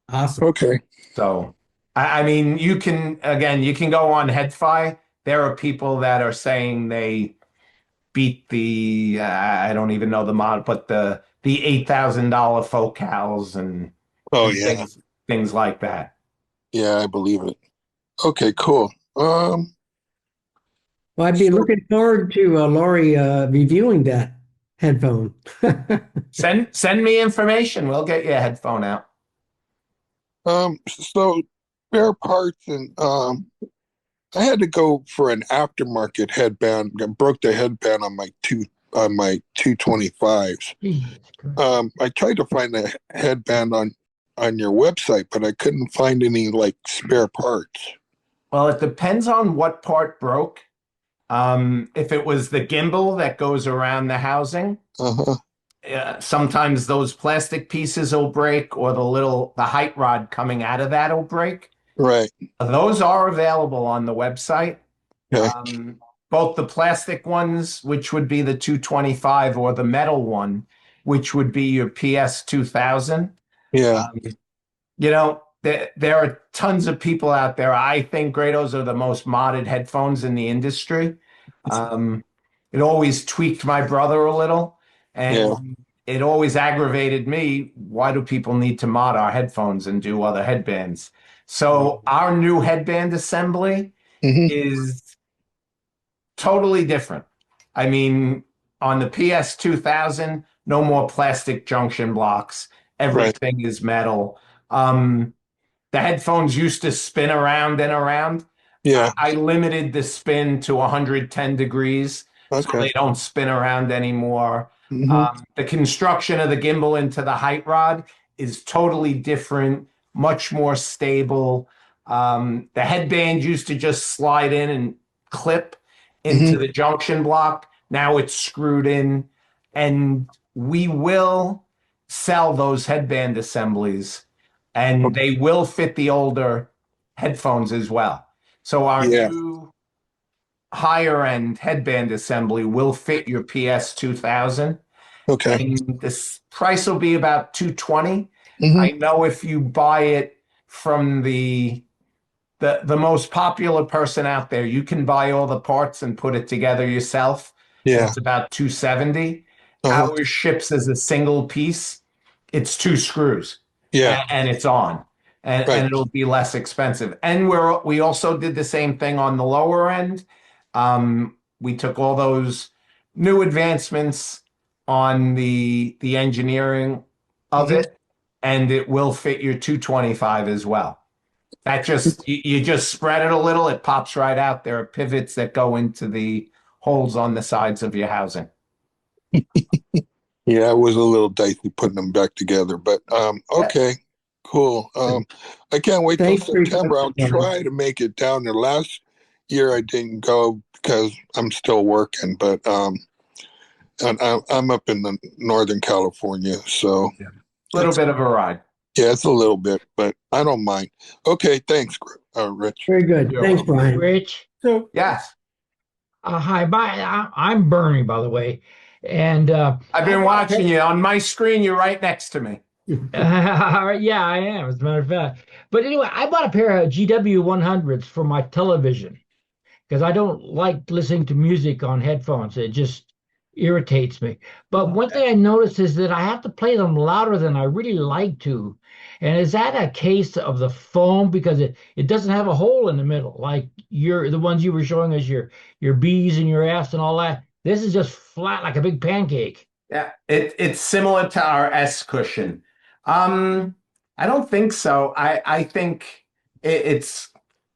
Awesome. Okay. So, I mean, you can go on Headphone. There are people that are saying they beat the, I don't even know the model, but the $8,000 focals and Yeah. things like that. Yeah, I believe it. Okay, cool. Well, I'd be looking forward to Lori reviewing that headphone. Send me information. We'll get you a headphone out. So spare parts, and I had to go for an aftermarket headband. I broke the headband on my 225s. I tried to find a headband on your website, but I couldn't find any like spare parts. Well, it depends on what part broke. If it was the gimbal that goes around the housing, sometimes those plastic pieces will break, or the height rod coming out of that will break. Right. Those are available on the website. Okay. Both the plastic ones, which would be the 225, or the metal one, which would be your PS 2000. Yeah. There are tons of people out there. I think Grados are the most modded headphones in the industry. It always tweaked my brother a little, and it always aggravated me. Why do people need to mod our headphones and do other headbands? So our new headband assembly is totally different. I mean, on the PS 2000, no more plastic junction blocks. Everything is metal. The headphones used to spin around and around. Yeah. I limited the spin to 110 degrees, so they don't spin around anymore. Mhm. The construction of the gimbal into the height rod is totally different, much more stable. The headband used to just slide in and clip into Mhm. the junction block. Now it's screwed in, and we will sell those headband assemblies, and they will fit the older headphones as well. So our Yeah. new higher end headband assembly will fit your PS 2000, Okay. and this price will be about 220. I Mhm. know if you buy it from the most popular person out there, you can buy all the parts and put it together yourself, and Yeah. it's about 270. Uh-huh. Ours ships as a single piece. It's two screws, Yeah. and it's on, and Right. it'll be less expensive. And we also did the same thing on the lower end. We took all those new advancements on the engineering of Mhm. it, and it will fit your 225 as well. That just you just spread it a little, it pops right out. There are pivots that go into the holes on the sides of your housing. Yeah, it was a little dicey putting them back together, but Yeah. okay, cool. I can't wait till Thanks for your September. I'll question, Brian. try to make it down there. Last year I didn't go because I'm still working, but and I'm up in the Northern California, so Yeah. Little it's bit of a ride. yeah, it's a little bit, but I don't mind. Okay, thanks, Rich. Very good. You're Thanks, welcome. Brian. Rich. So, Yes. hi, I'm Bernie, by the way, and I've been watching you on my screen. You're right next to me. yeah, I am, as a matter of fact. But anyway, I bought a pair of GW 100s for my television because I don't like listening to music on headphones. It just irritates me. But one thing I noticed is that I have to play them louder than I really like to. And is that a case of the foam because it doesn't have a hole in the middle like the ones you were showing us your B's and your F's and all that. This is just flat like a big pancake. Yeah, it's similar to our S cushion. Um, I don't think so. I think it's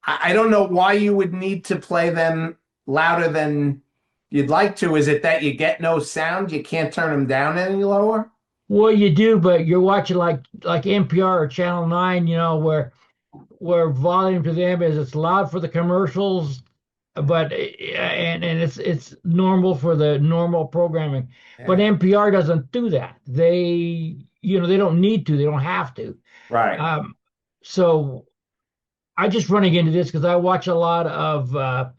I don't know why you would need to play them louder than you'd like to. Is it that you get no sound? You can't turn them down any lower? Well, you do, but you're watching like NPR or Channel 9, where volume to them is it's loud for the commercials, but and it's normal for the normal programming. But Yeah. NPR doesn't do that. They don't need to. They don't have to. Right. So I just running into this because I watch a lot of uh,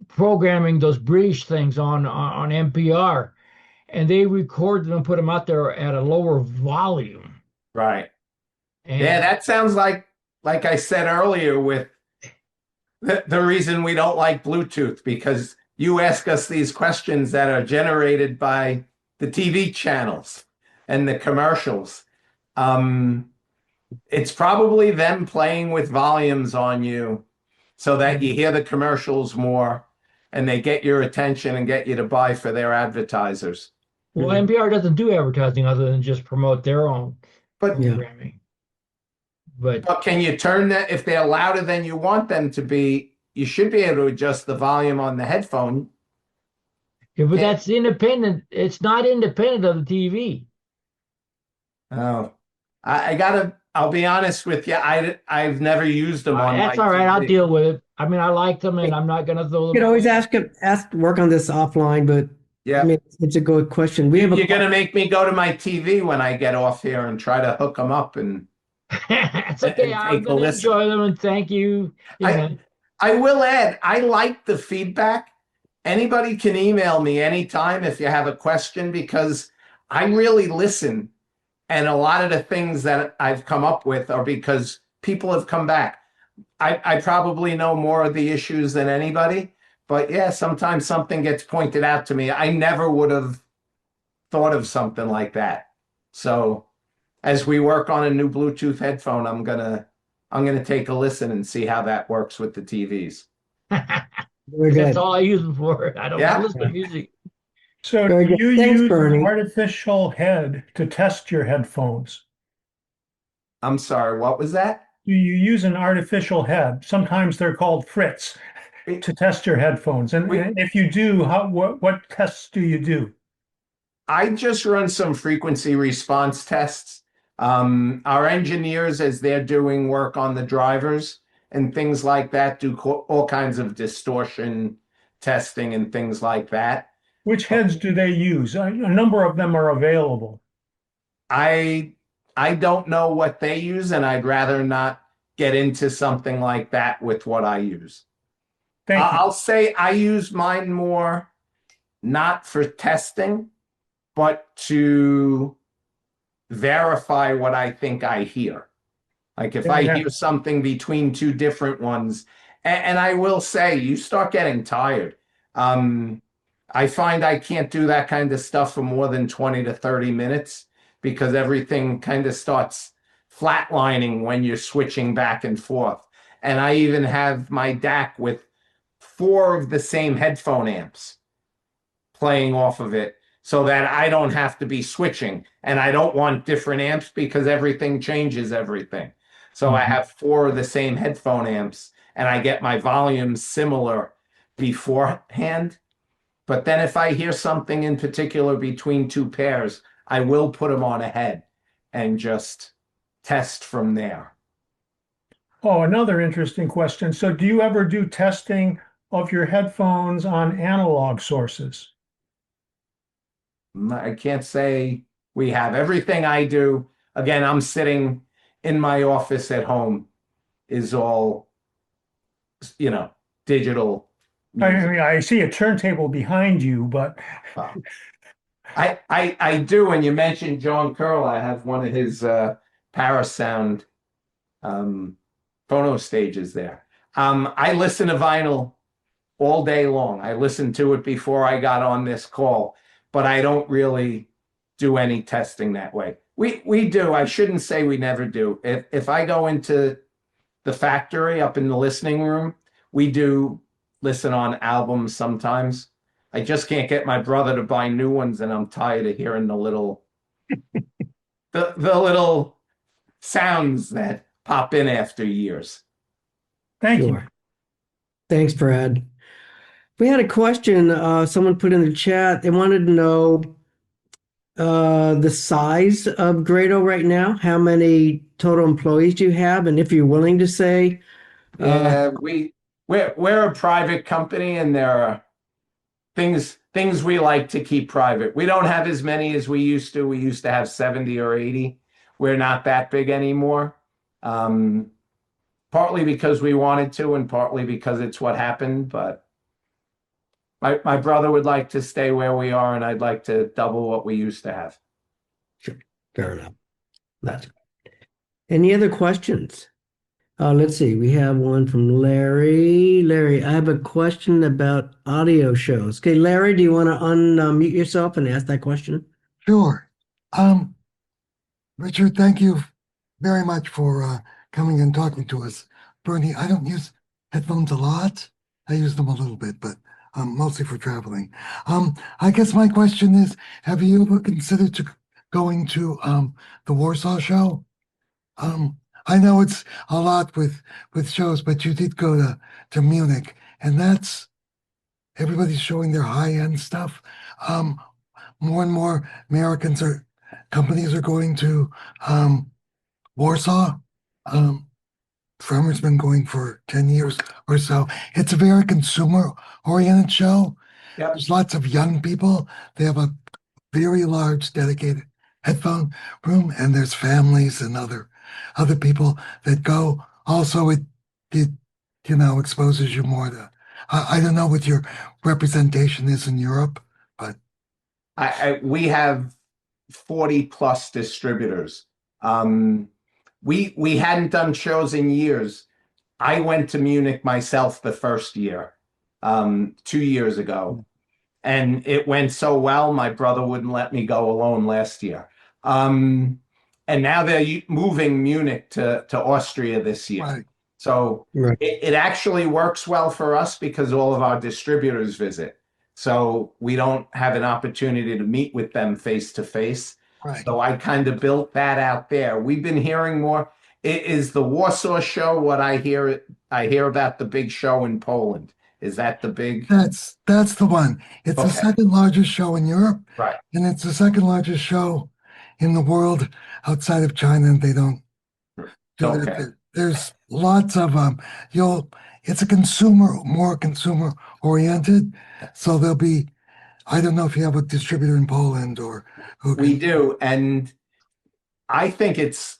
programming, those British things on NPR, and they record them and put them out there at a lower volume. Right. Yeah, And that sounds like I said earlier with the reason we don't like Bluetooth, because you ask us these questions that are generated by the TV channels and the commercials. Um, it's probably them playing with volumes on you so that you hear the commercials more and they get your attention and get you to buy for their advertisers. well, NPR doesn't do advertising other than just promote their own But Yeah. programming. But But can you turn that if they're louder than you want them to be? You should be able to adjust the volume on the headphone. yeah, but Can't- that's independent. It's not independent of the TV. Oh, I gotta. I'll be honest with you. I've never used them on That's my all right. I'll TV. deal with it. I mean, I like them, and I'm not going to throw You them could always away. ask work on this offline, but I Yeah, mean, it's a good question. We have you're a gonna make me go to my TV when I get off here and try to hook them up and It's okay. and I'm take a going to listen. enjoy them, and thank you. I I will add. I like the feedback. Anybody can email me anytime if you have a question, because I really listen. And a lot of the things that I've come up with are because people have come back. I probably know more of the issues than anybody, but yeah, sometimes something gets pointed out to me. I never would have thought of something like that. So as we work on a new Bluetooth headphone, I'm gonna take a listen and see how that works with the TVs. very That's good. all I use them for. I don't Yeah. listen to music. So Very do good. you Thanks, use Bernie. an artificial head to test your headphones? I'm sorry, what was that? Do you use an artificial head? Sometimes they're called Fritz to test your headphones. And We- if you do, what tests do you do? I just run some frequency response tests. Our engineers, as they're doing work on the drivers and things like that, do all kinds of distortion testing and things like that. Which heads do they use? A number of them are available. I I don't know what they use, and I'd rather not get into something like that with what I use. Thank you. I'll say I use mine more not for testing, but to verify what I think I hear. Like if I Yeah. hear something between two different ones, and I will say, you start getting tired. I find I can't do that kind of stuff for more than 20 to 30 minutes because everything kind of starts flatlining when you're switching back and forth. And I even have my DAC with 4 of the same headphone amps playing off of it so that I don't have to be switching. And I don't want different amps because everything changes everything. So I have 4 of the same headphone amps and I get my volumes similar beforehand. But then if I hear something in particular between 2 pairs, I will put them on ahead and just test from there. Oh, another interesting question. So do you ever do testing of your headphones on analog sources? I can't say we have. Everything I do. Again, I'm sitting in my office at home is all, digital I music. mean, I see a turntable behind you, but I do. When you mentioned John Curl, I have one of his Parasound Phono stages there. I listen to vinyl all day long. I listened to it before I got on this call, but I don't really do any testing that way. We do. I shouldn't say we never do. If I go into the factory up in the listening room, we do listen on albums sometimes. I just can't get my brother to buy new ones, and I'm tired of hearing the little the little sounds that pop in after years. thank you. Sure. Thanks, Brad. We had a question someone put in the chat. They wanted to know the size of Grado right now. How many total employees do you have? And if you're willing to say, Yeah, we're a private company, and there are things we like to keep private. We don't have as many as we used to. We used to have 70 or 80. We're not that big anymore. Partly because we wanted to, and partly because it's what happened. But my brother would like to stay where we are, and I'd like to double what we used to have. fair enough. That's good. Any other questions? Let's see. We have one from Larry. Larry, I have a question about audio shows. Okay, Larry, do you want to unmute yourself and ask that question? Sure. Richard, thank you very much for coming and talking to us. Bernie, I don't use headphones a lot. I use them a little bit, but mostly for traveling. I guess my question is, have you ever considered going to the Warsaw show? I know it's a lot with shows, but you did go to Munich, and everybody's showing their high-end stuff. More and more companies are going to Warsaw. Fremer's been going for 10 years or so. It's a very consumer-oriented show. Yep. There's lots of young people. They have a very large dedicated headphone room, and there's families and other people that go. Also, it exposes you more to. I don't know what your representation is in Europe, but We have 40 plus distributors. We hadn't done shows in years. I went to Munich myself the first year, 2 years ago, and it went so well, my brother wouldn't let me go alone last year. And now they're moving Munich to Austria this year. right. So Right. it actually works well for us because all of our distributors visit. So we don't have an opportunity to meet with them face to face. Right. So I kind of built that out there. We've been hearing more. It is the Warsaw show what I hear about the big show in Poland. Is that the big? That's the one. It's the Okay. second largest show in Europe, Right. and it's the second largest show in the world outside of China, and they don't do Okay. that. There's lots of it's more consumer oriented. So there'll be, I don't know if you have a distributor in Poland or who We can. do, and I think it's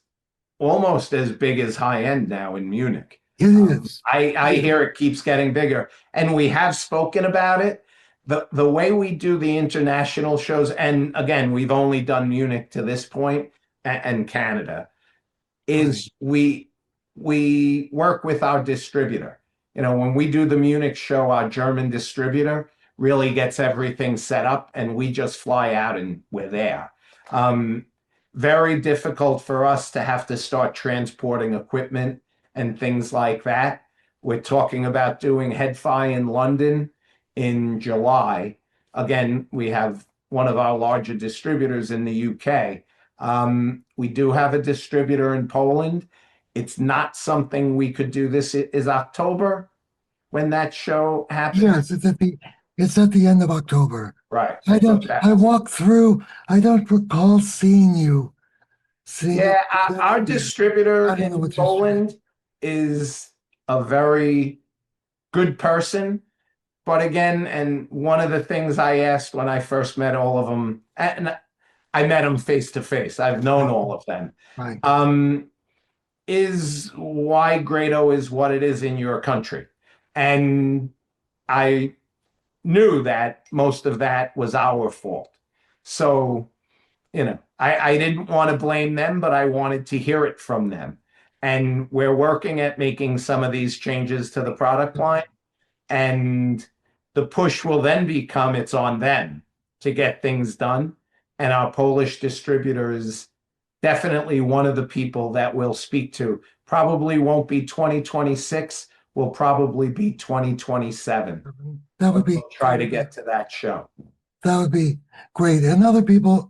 almost as big as high end now in Munich. It is. I hear it keeps getting bigger, and we have spoken about it. The way we do the international shows, and again, we've only done Munich to this point and Canada, is we work with our distributor. You know, when we do the Munich show, our German distributor really gets everything set up, and we just fly out and we're there. Very difficult for us to have to start transporting equipment and things like that. We're talking about doing Headphone in London in July. Again, we have one of our larger distributors in the UK. We do have a distributor in Poland. It's not something we could do. This is October when that show happens. Yes, it's at the end of October. Right. I walked through. I don't recall seeing you. Yeah, our distributor I don't know in what you're Poland is a very good person. But again, and one of the things I asked when I first met all of them, and I met them face to face, I've known all of them, Right. is why Grado is what it is in your country. And I knew that most of that was our fault. So, you know, I didn't want to blame them, but I wanted to hear it from them. And we're working at making some of these changes to the product line. And the push will then become it's on them to get things done. And our Polish distributor is definitely one of the people that we'll speak to. Probably won't be 2026, will probably be 2027. That would be We'll try to get to that show. That would be great. And other people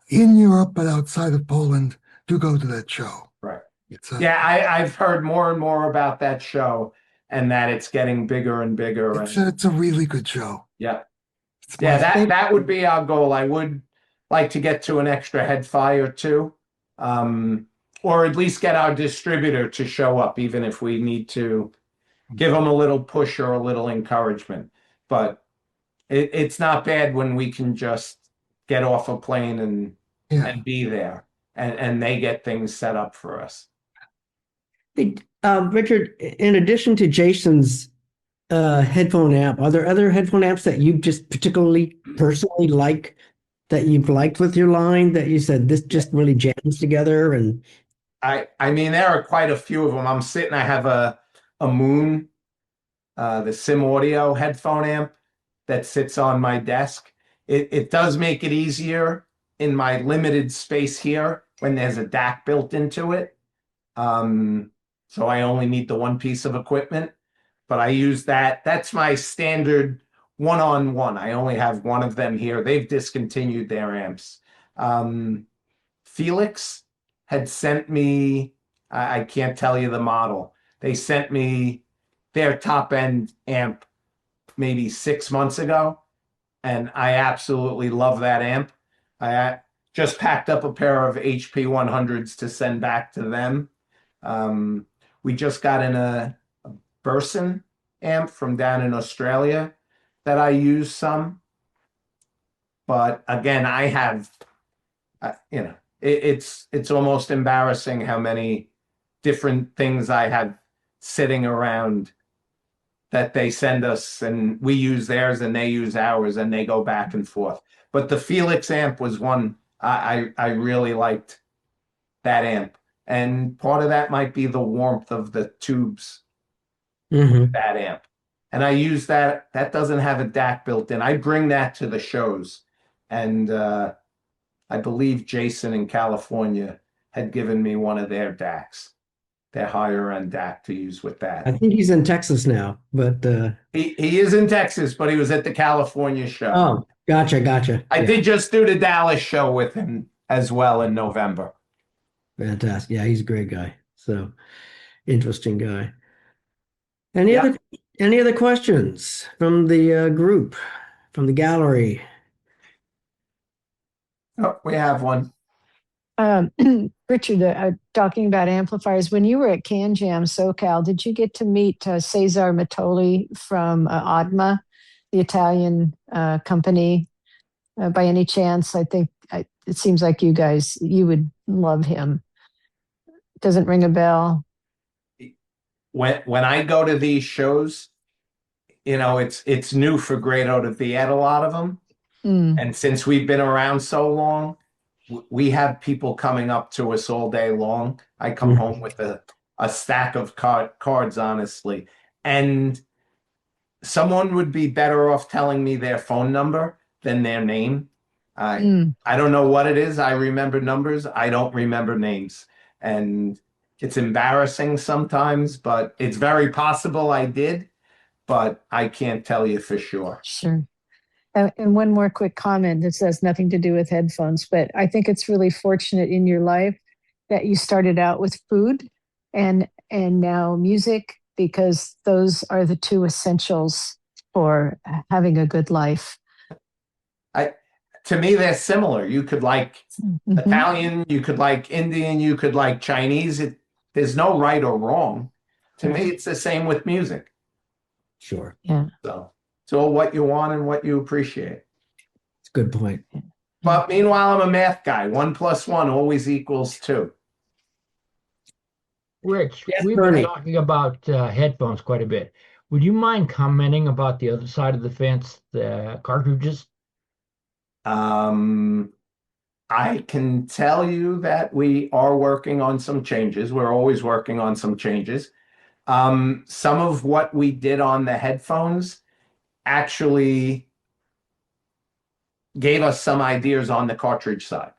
in Europe, but outside of Poland, do go to that show. Right. It's Yeah, I've heard more and more about that show and that it's getting bigger and bigger. It's a really good show. Yeah. Yeah, that would be our goal. I would like to get to an extra Headphone or two, or at least get our distributor to show up, even if we need to give them a little push or a little encouragement. But it's not bad when we can just get off a plane and be there, and they get things set up for us. Hey, Richard, in addition to Jason's headphone amp, are there other headphone amps that you just particularly personally like, that you've liked with your line, that you said this just really jams together? And I mean, there are quite a few of them. I have a Moon, the Sim Audio headphone amp that sits on my desk. It does make it easier in my limited space here when there's a DAC built into it. So I only need the one piece of equipment, but I use that. That's my standard one-on-one. I only have one of them here. They've discontinued their amps. Felix had sent me, I can't tell you the model. They sent me their top-end amp maybe 6 months ago, and I absolutely love that amp. I just packed up a pair of HP 100s to send back to them. We just got in a Burson amp from down in Australia that I use some. But again, I have, it's almost embarrassing how many different things I have sitting around that they send us, and we use theirs and they use ours, and they go back and forth. But the Felix amp was one I really liked, that amp. And part of that might be the warmth of the tubes, that amp. And I use that. That doesn't have a DAC built in. I bring that to the shows. And I believe Jason in California had given me one of their DACs, their higher end DAC to use with that. I think he's in Texas now, but he is in Texas, but he was at the California show. Oh, gotcha. I did just do the Dallas show with him as well in November. Fantastic. Yeah, he's a great guy. So interesting guy. Any other Any other questions from the group, from the gallery? Oh, we have one. Um, Richard, talking about amplifiers, when you were at Can Jam SoCal, did you get to meet Cesar Mattoli from Adma, the Italian company, by any chance? I think it seems like you would love him. Doesn't ring a bell. When I go to these shows, it's new for Grado to be at a lot of them. Mm, And since we've been around so long, we have people coming up to us all day long. I come home with a stack of cards, honestly. And someone would be better off telling me their phone number than their name. mm, I don't know what it is. I remember numbers. I don't remember names. And it's embarrassing sometimes, but it's very possible I did, but I can't tell you for sure. sure. And one more quick comment. This has nothing to do with headphones, but I think it's really fortunate in your life that you started out with food and now music, because those are the two essentials for having a good life. To me, they're similar. You could like Mhm. Italian, you could like Indian, you could like Chinese. There's no right or wrong. To me, it's the same with music. Sure. Yeah. So it's all what you want and what you appreciate. It's a good point. But meanwhile, I'm a math guy. 1 + 1 always equals 2. Rich, Yes, we've Bernie. been talking about headphones quite a bit. Would you mind commenting about the other side of the fence, the cartridges? I can tell you that we are working on some changes. We're always working on some changes. Some of what we did on the headphones actually gave us some ideas on the cartridge side.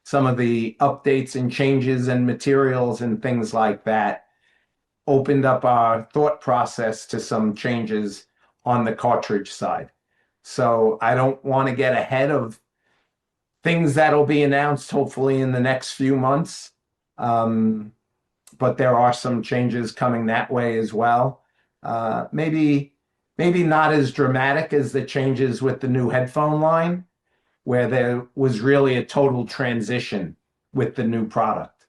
Some of the updates and changes and materials and things like that opened up our thought process to some changes on the cartridge side. So I don't want to get ahead of things that'll be announced hopefully in the next few months. But there are some changes coming that way as well. Maybe not as dramatic as the changes with the new headphone line, where there was really a total transition with the new product.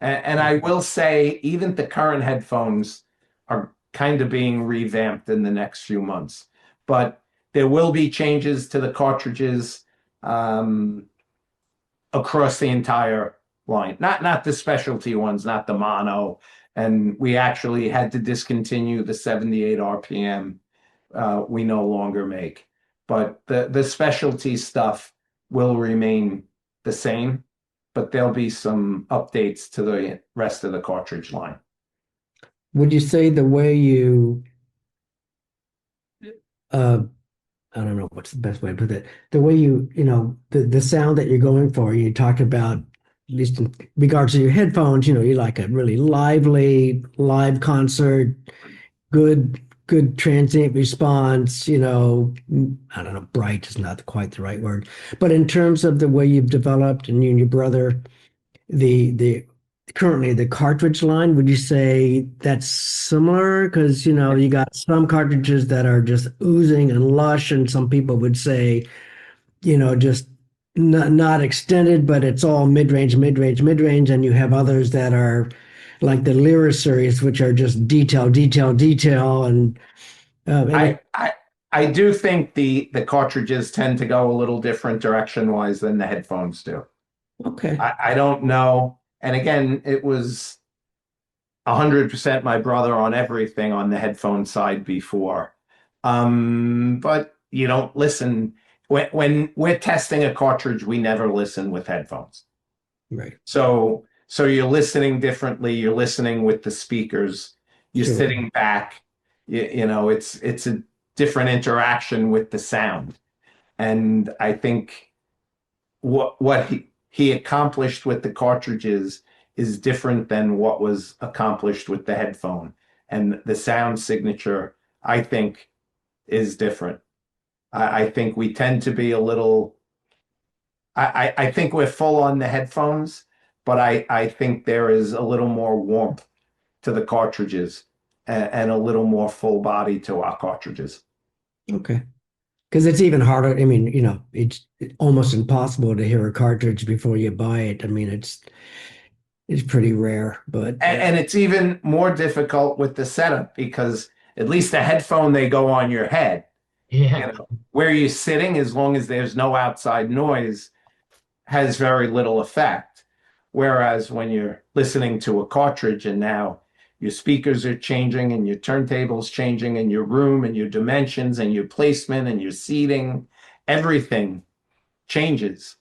And I will say, even the current headphones are kind of being revamped in the next few months. But there will be changes to the cartridges across the entire line, not the specialty ones, not the mono. And we actually had to discontinue the 78 RPM. We no longer make, but the specialty stuff will remain the same, but there'll be some updates to the rest of the cartridge line. Would you say the way you, uh, I don't know what's the best way to put it, the way the sound that you're going for, you talked about, at least in regards to your headphones, you like a really lively live concert, good transient response, I don't know, bright is not quite the right word, but in terms of the way you've developed and you and your brother, the currently the cartridge line, would you say that's similar? Because you got some cartridges that are just oozing and lush, and some people would say, just not extended, but it's all mid-range, mid-range, mid-range, and you have others that are like the Lyra series, which are just detail, detail, detail, and I do think the cartridges tend to go a little different direction wise than the headphones do. okay, I don't know. And again, it was 100% my brother on everything on the headphone side before. But you don't listen when we're testing a cartridge, we never listen with headphones. right, So you're listening differently, you're listening with the speakers, you're sure, sitting back, it's a different interaction with the sound. And I think what he accomplished with the cartridges is different than what was accomplished with the headphone. And the sound signature, I think, is different. I think we tend to be a little, I think we're full on the headphones, but I think there is a little more warmth to the cartridges. and a little more full body to our cartridges. Okay. Because it's even harder. I mean, it's almost impossible to hear a cartridge before you buy it. I mean, it's pretty rare, but And it's even more difficult with the setup because at least the headphone, they go on your head. Yeah. Where you're sitting, as long as there's no outside noise, has very little effect. Whereas when you're listening to a cartridge and now your speakers are changing and your turntable's changing and your room and your dimensions and your placement and your seating, everything changes.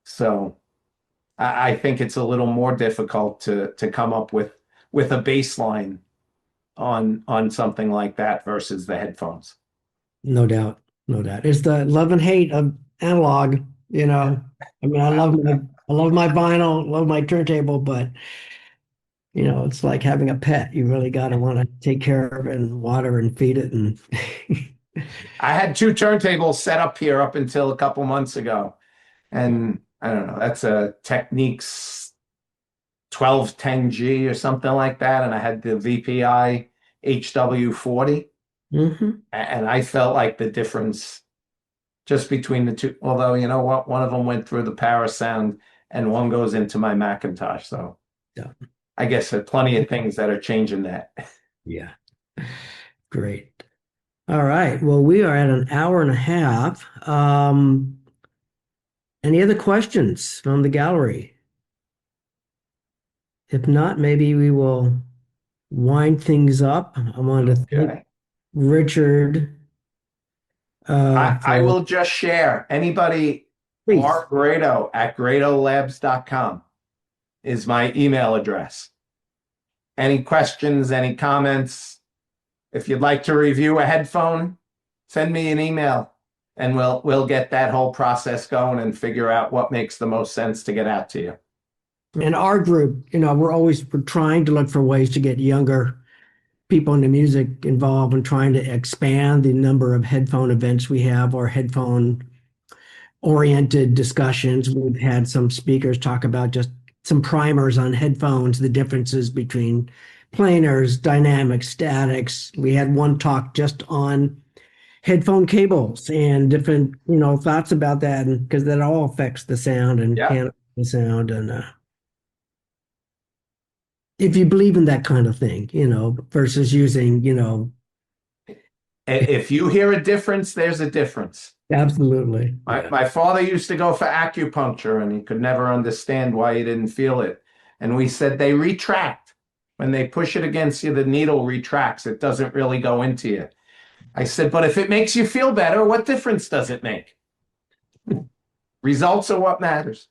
So I think it's a little more difficult to come up with a baseline on something like that versus the headphones. no doubt, no doubt. It's the love and hate of analog, I mean, I love my vinyl, love my turntable, but it's like having a pet. You really got to want to take care of it and water and feed it. And I had 2 turntables set up here up until a couple months ago. And I don't know, that's a Technics 1210G or something like that. And I had the VPI HW40. And I felt like the difference just between the two, although you know what, one of them went through the power sound and one goes into my Macintosh. So yeah, I guess there are plenty of things that are changing that. yeah, great. All right. Well, we are at an hour and a half. Any other questions from the gallery? If not, maybe we will wind things up. I wanted to thank Okay. Richard. I will just share. Anybody, Please. Grado at gradolabs.com is my email address. Any questions, any comments? If you'd like to review a headphone, send me an email and we'll get that whole process going and figure out what makes the most sense to get out to you. In our group, we're trying to look for ways to get younger people into music involved and trying to expand the number of headphone events we have or headphone oriented discussions. We've had some speakers talk about just some primers on headphones, the differences between planars, dynamics, statics. We had one talk just on headphone cables and different, thoughts about that, and because that all affects the sound and can the sound. And if you believe in that kind of thing, versus using, If you hear a difference, there's a difference. absolutely. My father used to go for acupuncture and he could never understand why he didn't feel it. And we said they retract. When they push it against you, the needle retracts. It doesn't really go into you. I said, but if it makes you feel better, what difference does it make? Results are what matters.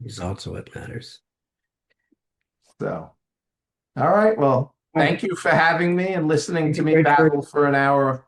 Results are what matters. So, all right. Well, thank you for having me and listening to me Richard. babble for an hour.